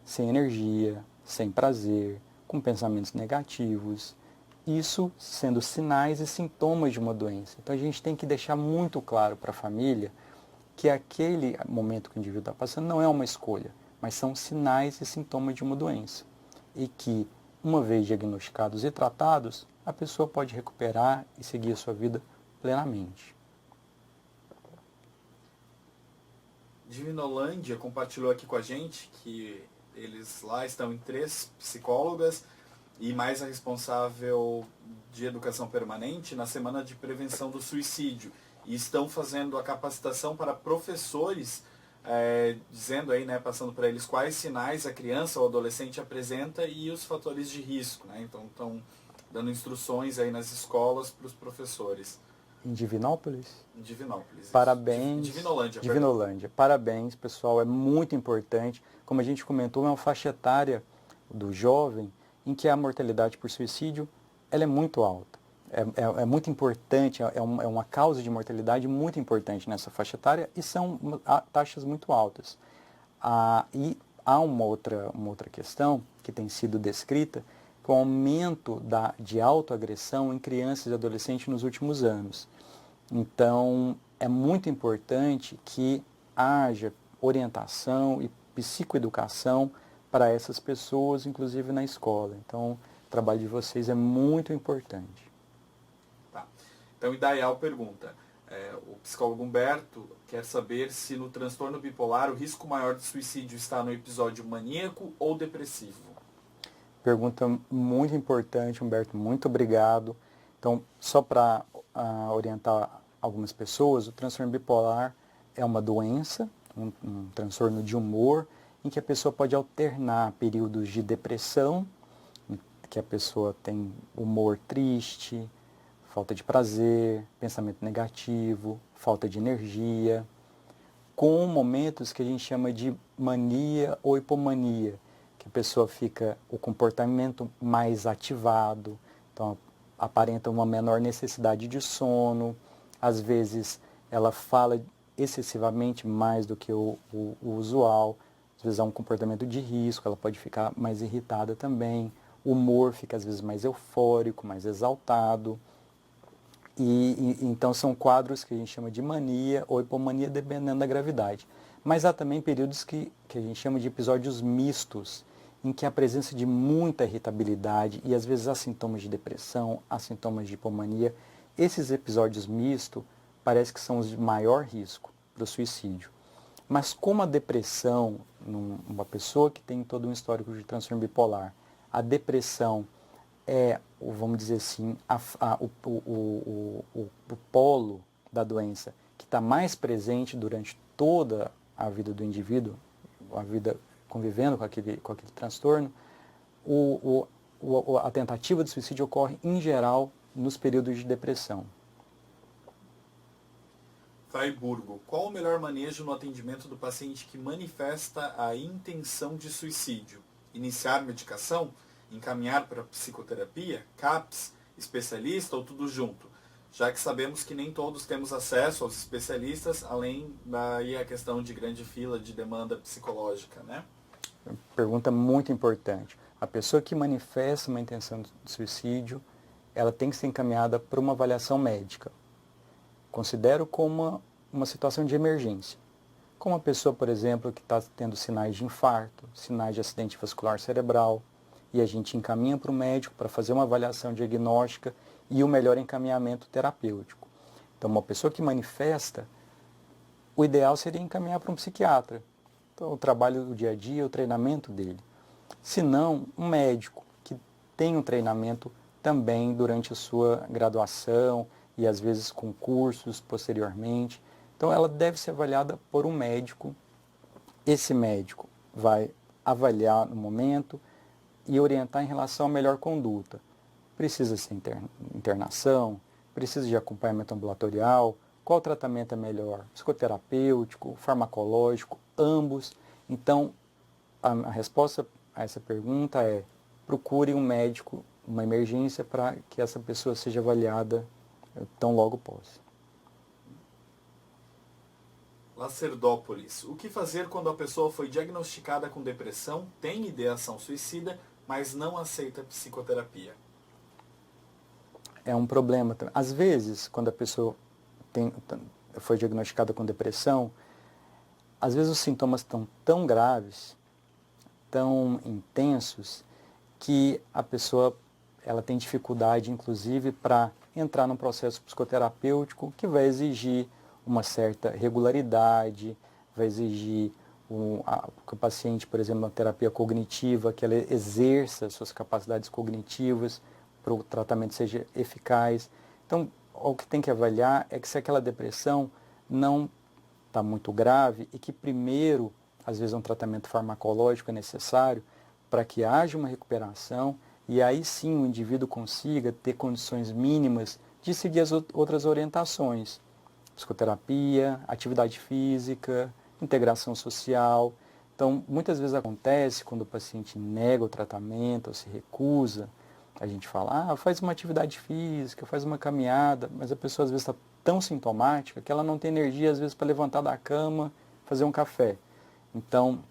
sem energia, sem prazer, com pensamentos negativos. Isso sendo sinais e sintomas de uma doença. Então a gente tem que deixar muito claro para a família que aquele momento que o indivíduo está passando não é uma escolha, mas são sinais e sintomas de uma doença. E que, uma vez diagnosticados e tratados, a pessoa pode recuperar e seguir a sua vida plenamente. Divinolândia compartilhou aqui com a gente que eles lá estão em 3 psicólogas e mais a responsável de educação permanente na semana de prevenção do suicídio. E estão fazendo a capacitação para professores, dizendo aí, né, passando para eles quais sinais a criança ou adolescente apresenta e os fatores de risco, né? Então estão dando instruções aí nas escolas para os professores. Em Divinópolis? Em Divinópolis. Parabéns. Divinolândia. Divinolândia. Parabéns, pessoal. É muito importante. Como a gente comentou, é uma faixa etária do jovem em que a mortalidade por suicídio ela é muito alta. É muito importante, é uma causa de mortalidade muito importante nessa faixa etária e são taxas muito altas. E há uma outra questão que tem sido descrita, que é o aumento de autoagressão em crianças e adolescentes nos últimos anos. Então, é muito importante que haja orientação e psicoeducação para essas pessoas, inclusive na escola. Então, o trabalho de vocês é muito importante. Tá. Então, Idaial pergunta, o psicólogo Humberto quer saber se no transtorno bipolar o risco maior de suicídio está no episódio maníaco ou depressivo. Pergunta muito importante, Humberto, muito obrigado. Então, só para orientar algumas pessoas, o transtorno bipolar é uma doença, um transtorno de humor, em que a pessoa pode alternar períodos de depressão, em que a pessoa tem humor triste, falta de prazer, pensamento negativo, falta de energia, com momentos que a gente chama de mania ou hipomania, que a pessoa fica o comportamento mais ativado, então aparenta uma menor necessidade de sono, às vezes ela fala excessivamente mais do que o usual, às vezes há um comportamento de risco, ela pode ficar mais irritada também, o humor fica às vezes mais eufórico, mais exaltado, então são quadros que a gente chama de mania ou hipomania dependendo da gravidade. Mas há também períodos que a gente chama de episódios mistos, em que há presença de muita irritabilidade e às vezes há sintomas de depressão, há sintomas de hipomania. Esses episódios mistos parece que são os de maior risco para o suicídio. Mas como a depressão, numa pessoa que tem todo um histórico de transtorno bipolar, a depressão é, vamos dizer assim, o polo da doença que está mais presente durante toda a vida do indivíduo, a vida convivendo com aquele transtorno, a tentativa de suicídio ocorre, em geral, nos períodos de depressão. Freiburgo, qual o melhor manejo no atendimento do paciente que manifesta a intenção de suicídio? Iniciar medicação? Encaminhar para psicoterapia? CAPS? Especialista ou tudo junto? Já que sabemos que nem todos temos acesso aos especialistas, além daí a questão de grande fila de demanda psicológica, né? Pergunta muito importante. A pessoa que manifesta uma intenção de suicídio, ela tem que ser encaminhada para uma avaliação médica. Considero como uma situação de emergência. Como uma pessoa, por exemplo, que está tendo sinais de infarto, sinais de acidente vascular cerebral, e a gente encaminha para o médico para fazer uma avaliação diagnóstica e o melhor encaminhamento terapêutico. Então, uma pessoa que manifesta, o ideal seria encaminhar para um psiquiatra. Então, o trabalho do dia a dia, o treinamento dele. Se não, um médico que tem um treinamento também durante a sua graduação e às vezes com cursos posteriormente. Então, ela deve ser avaliada por um médico. Esse médico vai avaliar no momento e orientar em relação à melhor conduta. Precisa ser internação, precisa de acompanhamento ambulatorial, qual tratamento é melhor? Psicoterapêutico, farmacológico, ambos. Então, a resposta a essa pergunta é: procure um médico, uma emergência, para que essa pessoa seja avaliada tão logo possa. Lacerdópolis. O que fazer quando a pessoa foi diagnosticada com depressão, tem ideação suicida, mas não aceita psicoterapia? É um problema. Às vezes, quando a pessoa foi diagnosticada com depressão, às vezes os sintomas estão tão graves, tão intensos, que a pessoa ela tem dificuldade, inclusive, para entrar num processo psicoterapêutico que vai exigir uma certa regularidade, vai exigir que o paciente, por exemplo, na terapia cognitiva, que ela exerça suas capacidades cognitivas para o tratamento seja eficaz. Então, o que tem que avaliar é que se aquela depressão não está muito grave e que primeiro, às vezes, um tratamento farmacológico é necessário para que haja uma recuperação e aí sim o indivíduo consiga ter condições mínimas de seguir as outras orientações. Psicoterapia, atividade física, integração social. Então, muitas vezes acontece quando o paciente nega o tratamento ou se recusa, a gente fala, faz uma atividade física, faz uma caminhada, mas a pessoa às vezes está tão sintomática que ela não tem energia às vezes para levantar da cama, fazer um café. Então,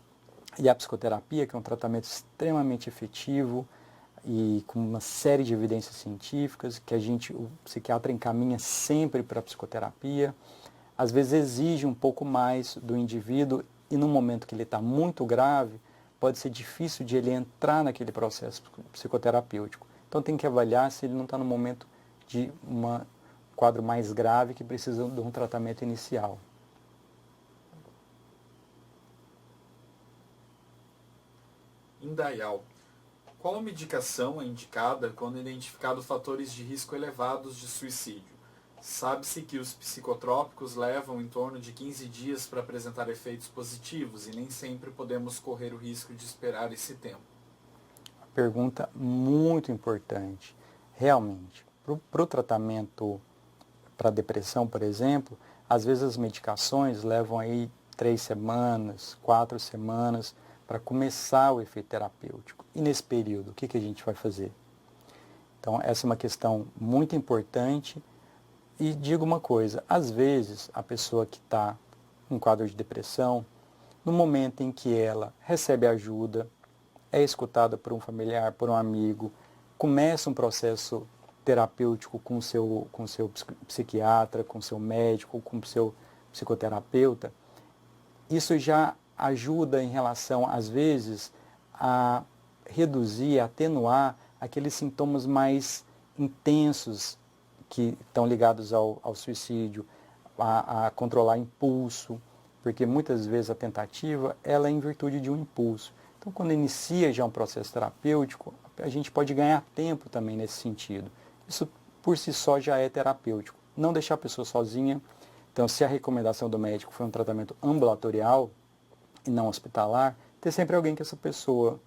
e a psicoterapia, que é um tratamento extremamente efetivo e com uma série de evidências científicas, que o psiquiatra encaminha sempre para a psicoterapia, às vezes exige um pouco mais do indivíduo e no momento que ele está muito grave, pode ser difícil de ele entrar naquele processo psicoterapêutico. Então tem que avaliar se ele não está no momento de um quadro mais grave que precisa de um tratamento inicial. Indaial. Qual a medicação é indicada quando identificados fatores de risco elevados de suicídio? Sabe-se que os psicotrópicos levam em torno de 15 dias para apresentar efeitos positivos e nem sempre podemos correr o risco de esperar esse tempo. Pergunta muito importante. Realmente, para o tratamento para depressão, por exemplo, às vezes as medicações levam aí 3 semanas, 4 semanas para começar o efeito terapêutico. E nesse período, o que a gente vai fazer? Então, essa é uma questão muito importante E digo uma coisa, às vezes a pessoa que está em quadro de depressão, no momento em que ela recebe ajuda, é escutada por um familiar, por um amigo, começa um processo terapêutico com o seu psiquiatra, com o seu médico, com o seu psicoterapeuta, isso já ajuda em relação, às vezes, a reduzir, atenuar aqueles sintomas mais intensos que estão ligados ao suicídio, a controlar impulso, porque muitas vezes a tentativa ela é em virtude de um impulso. Então, quando inicia já um processo terapêutico, a gente pode ganhar tempo também nesse sentido. Isso por si só já é terapêutico. Não deixar a pessoa sozinha. Então, se a recomendação do médico foi um tratamento ambulatorial e não hospitalar, ter sempre alguém que essa pessoa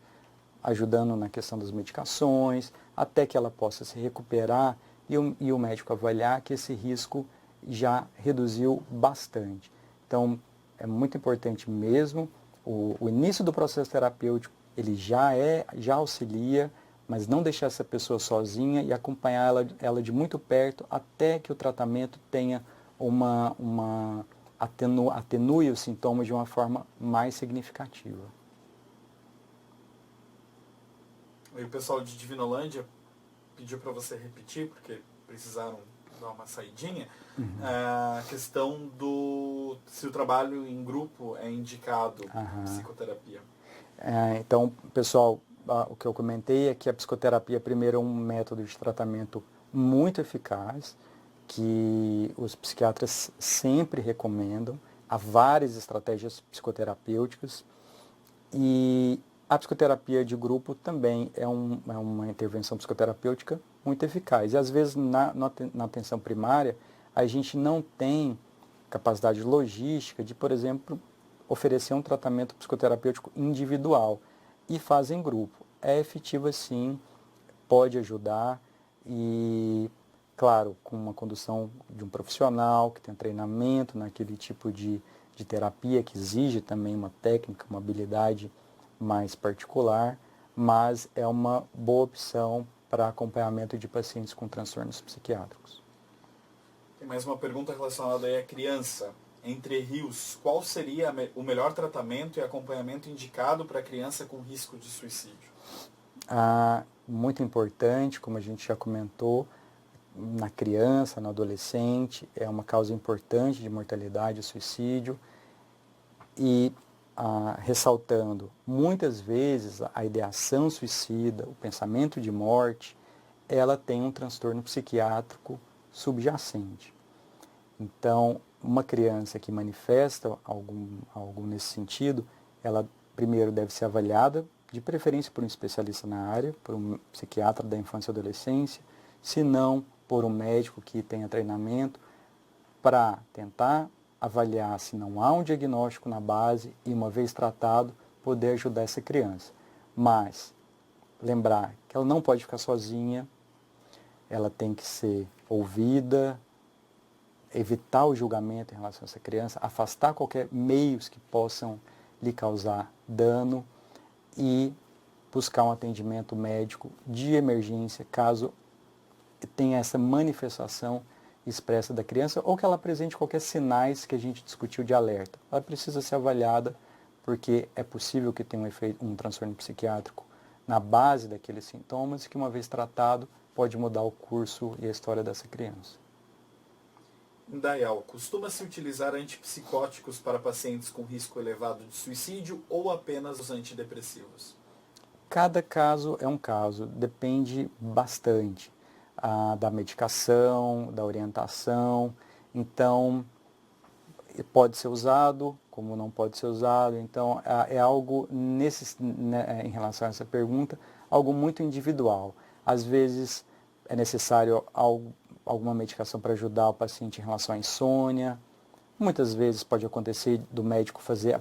ajudando na questão das medicações, até que ela possa se recuperar e o médico avaliar que esse risco já reduziu bastante. Então, é muito importante mesmo, o início do processo terapêutico, ele já auxilia, mas não deixar essa pessoa sozinha e acompanhar ela de muito perto até que o tratamento tenha atenue os sintomas de uma forma mais significativa. E o pessoal de Divinolândia pediu para você repetir, porque precisaram dar uma saidinha, a questão do se o trabalho em grupo é indicado psicoterapia. Então, pessoal, o que eu comentei é que a psicoterapia, primeiro, é um método de tratamento muito eficaz, que os psiquiatras sempre recomendam. Há várias estratégias psicoterapêuticas e a psicoterapia de grupo também é uma intervenção psicoterapêutica muito eficaz. E às vezes na atenção primária a gente não tem capacidade logística de, por exemplo, oferecer um tratamento psicoterapêutico individual e faz em grupo. É efetivo sim, pode ajudar e, claro, com uma condução de um profissional que tem treinamento naquele tipo de terapia que exige também uma técnica, uma habilidade mais particular, mas é uma boa opção para acompanhamento de pacientes com transtornos psiquiátricos. Tem mais uma pergunta relacionada aí à criança. Entre rios, qual seria o melhor tratamento e acompanhamento indicado para a criança com risco de suicídio? Muito importante, como a gente já comentou, na criança, no adolescente, é uma causa importante de mortalidade e suicídio. E ressaltando, muitas vezes a ideação suicida, o pensamento de morte, ela tem um transtorno psiquiátrico subjacente. Então, uma criança que manifesta algo nesse sentido, ela primeiro deve ser avaliada, de preferência por um especialista na área, por um psiquiatra da infância e adolescência, se não por um médico que tenha treinamento, para tentar avaliar se não há um diagnóstico na base e, uma vez tratado, poder ajudar essa criança. Mas lembrar que ela não pode ficar sozinha, ela tem que ser ouvida, evitar o julgamento em relação a essa criança, afastar qualquer meios que possam lhe causar dano e buscar um atendimento médico de emergência caso tenha essa manifestação expressa da criança ou que ela apresente qualquer sinais que a gente discutiu de alerta. Ela precisa ser avaliada porque é possível que tenha um transtorno psiquiátrico na base daqueles sintomas e que, uma vez tratado, pode mudar o curso e a história dessa criança. Dayal, costuma-se utilizar antipsicóticos para pacientes com risco elevado de suicídio ou apenas os antidepressivos? Cada caso é um caso, depende bastante da medicação, da orientação. Então, pode ser usado, como não pode ser usado. Então, é algo, em relação a essa pergunta, algo muito individual. Às vezes, é necessário alguma medicação para ajudar o paciente em relação à insônia. Muitas vezes pode acontecer do médico fazer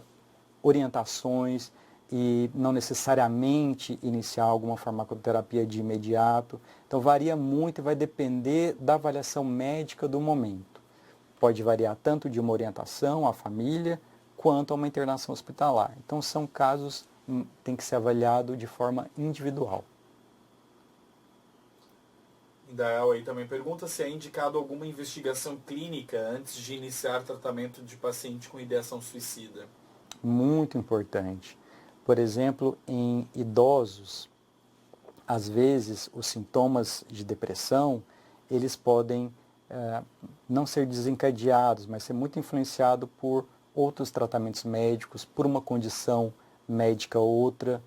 orientações e não necessariamente iniciar alguma farmacoterapia de imediato. Então varia muito e vai depender da avaliação médica do momento. Pode variar tanto de uma orientação à família quanto a uma internação hospitalar. Então são casos que têm que ser avaliados de forma individual. Dael aí também pergunta se é indicado alguma investigação clínica antes de iniciar tratamento de paciente com ideação suicida. Muito importante. Por exemplo, em idosos, às vezes os sintomas de depressão, eles podem não ser desencadeados, mas ser muito influenciado por outros tratamentos médicos, por uma condição médica outra,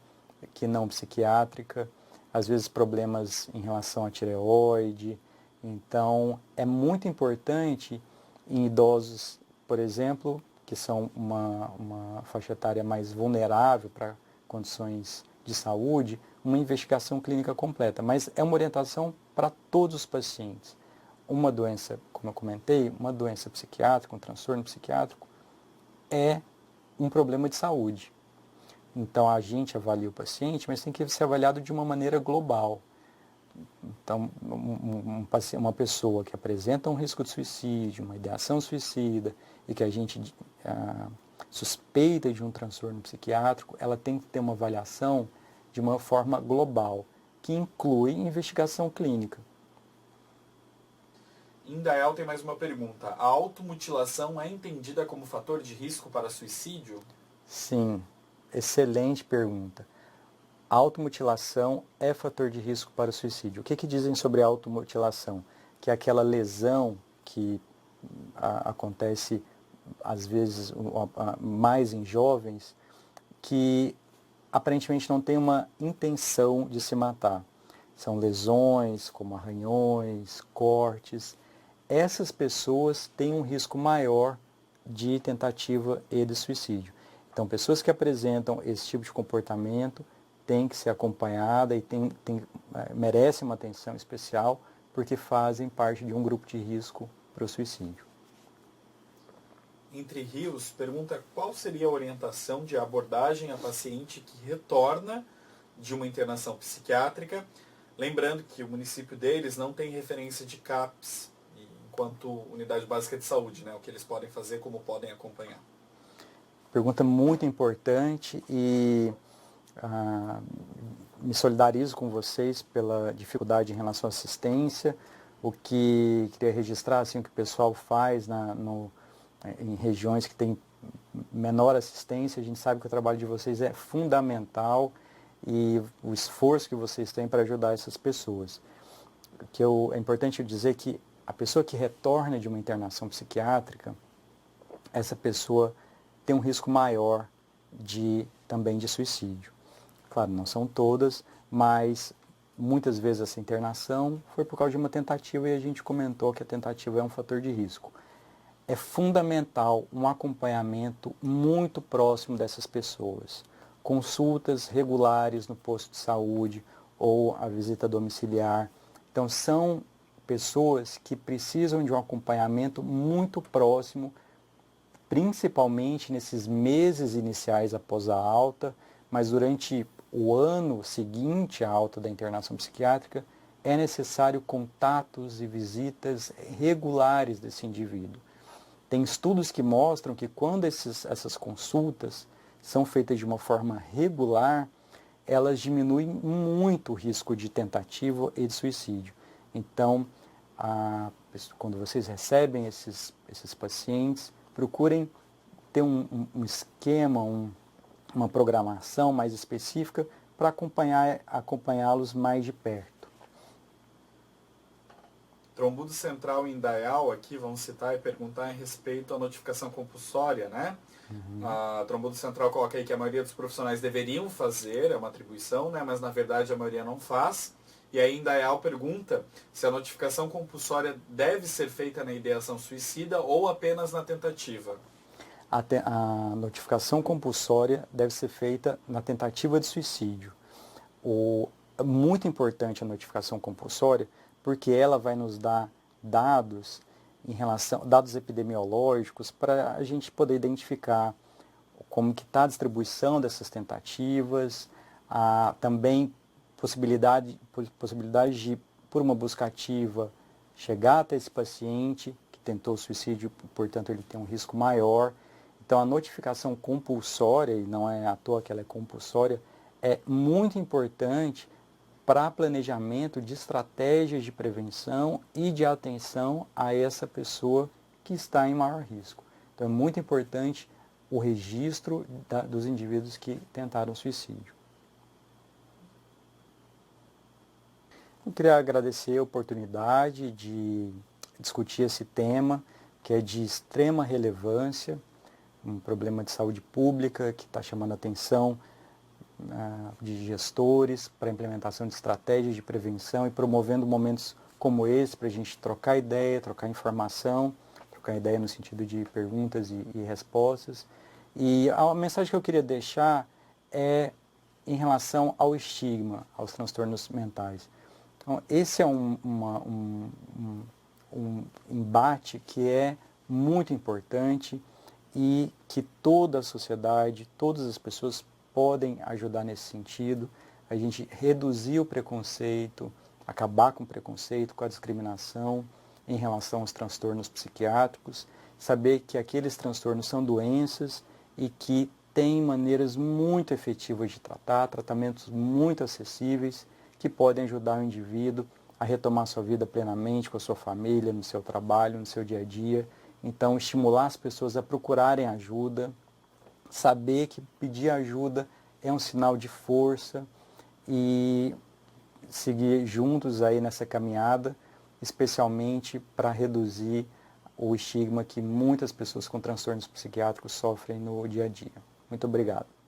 que não psiquiátrica, às vezes problemas em relação à tireoide. Então, é muito importante em idosos, por exemplo, que são uma faixa etária mais vulnerável para condições de saúde, uma investigação clínica completa. Mas é uma orientação para todos os pacientes. Uma doença, como eu comentei, uma doença psiquiátrica, um transtorno psiquiátrico, é um problema de saúde. Então, a gente avalia o paciente, mas tem que ser avaliado de uma maneira global. Então, uma pessoa que apresenta um risco de suicídio, uma ideação suicida, e que a gente suspeita de um transtorno psiquiátrico, ela tem que ter uma avaliação de uma forma global, que inclui investigação clínica. Indael tem mais uma pergunta. A automutilação é entendida como fator de risco para suicídio? Sim, excelente pergunta. A automutilação é fator de risco para o suicídio. O que dizem sobre a automutilação? Que é aquela lesão que acontece, às vezes, mais em jovens, que aparentemente não tem uma intenção de se matar. São lesões como arranhões, cortes. Essas pessoas têm um risco maior de tentativa e de suicídio. Então, pessoas que apresentam esse tipo de comportamento têm que ser acompanhadas e merecem uma atenção especial porque fazem parte de um grupo de risco para o suicídio. Entre Rios pergunta qual seria a orientação de abordagem a paciente que retorna de uma internação psiquiátrica, lembrando que o município deles não tem referência de CAPS enquanto unidade básica de saúde, né? O que eles podem fazer, como podem acompanhar. Pergunta muito importante e me solidarizo com vocês pela dificuldade em relação à assistência. O que queria registrar, assim, o que o pessoal faz em regiões que tem menor assistência, a gente sabe que o trabalho de vocês é fundamental e o esforço que vocês têm para ajudar essas pessoas. É importante dizer que a pessoa que retorna de uma internação psiquiátrica, essa pessoa tem um risco maior também de suicídio. Claro, não são todas, mas muitas vezes essa internação foi por causa de uma tentativa e a gente comentou que a tentativa é um fator de risco. É fundamental um acompanhamento muito próximo dessas pessoas. Consultas regulares no posto de saúde ou a visita domiciliar. Então, são pessoas que precisam de um acompanhamento muito próximo, principalmente nesses meses iniciais após a alta, mas durante o ano seguinte à alta da internação psiquiátrica, é necessário contatos e visitas regulares desse indivíduo. Tem estudos que mostram que quando essas consultas são feitas de uma forma regular, elas diminuem muito o risco de tentativa e de suicídio. Então, quando vocês recebem esses pacientes, procurem ter um esquema, uma programação mais específica para acompanhá-los mais de perto. Trombudo Central em Indaial, aqui vamos citar e perguntar em respeito à notificação compulsória, né? A Trombudo Central coloca aí que a maioria dos profissionais deveriam fazer, é uma atribuição, né? Mas na verdade a maioria não faz. E aí Indaial pergunta se a notificação compulsória deve ser feita na ideação suicida ou apenas na tentativa. A notificação compulsória deve ser feita na tentativa de suicídio. É muito importante a notificação compulsória porque ela vai nos dar dados dados epidemiológicos para a gente poder identificar como que está a distribuição dessas tentativas, também possibilidade de, por uma busca ativa, chegar até esse paciente que tentou suicídio, portanto ele tem um risco maior. Então a notificação compulsória, e não é à toa que ela é compulsória, é muito importante para planejamento de estratégias de prevenção e de atenção a essa pessoa que está em maior risco. Então é muito importante o registro dos indivíduos que tentaram suicídio. Eu queria agradecer a oportunidade de discutir esse tema, que é de extrema relevância, um problema de saúde pública que está chamando a atenção de gestores para a implementação de estratégias de prevenção e promovendo momentos como esse para a gente trocar ideia, trocar informação, trocar ideia no sentido de perguntas e respostas. E a mensagem que eu queria deixar é em relação ao estigma, aos transtornos mentais. Então, esse é um embate que é muito importante e que toda a sociedade, todas as pessoas podem ajudar nesse sentido, a gente reduzir o preconceito, acabar com o preconceito, com a discriminação em relação aos transtornos psiquiátricos, saber que aqueles transtornos são doenças e que têm maneiras muito efetivas de tratar, tratamentos muito acessíveis que podem ajudar o indivíduo a retomar sua vida plenamente com a sua família, no seu trabalho, no seu dia a dia. Então, estimular as pessoas a procurarem ajuda, saber que pedir ajuda é um sinal de força e seguir juntos aí nessa caminhada, especialmente para reduzir o estigma que muitas pessoas com transtornos psiquiátricos sofrem no dia a dia. Muito obrigado.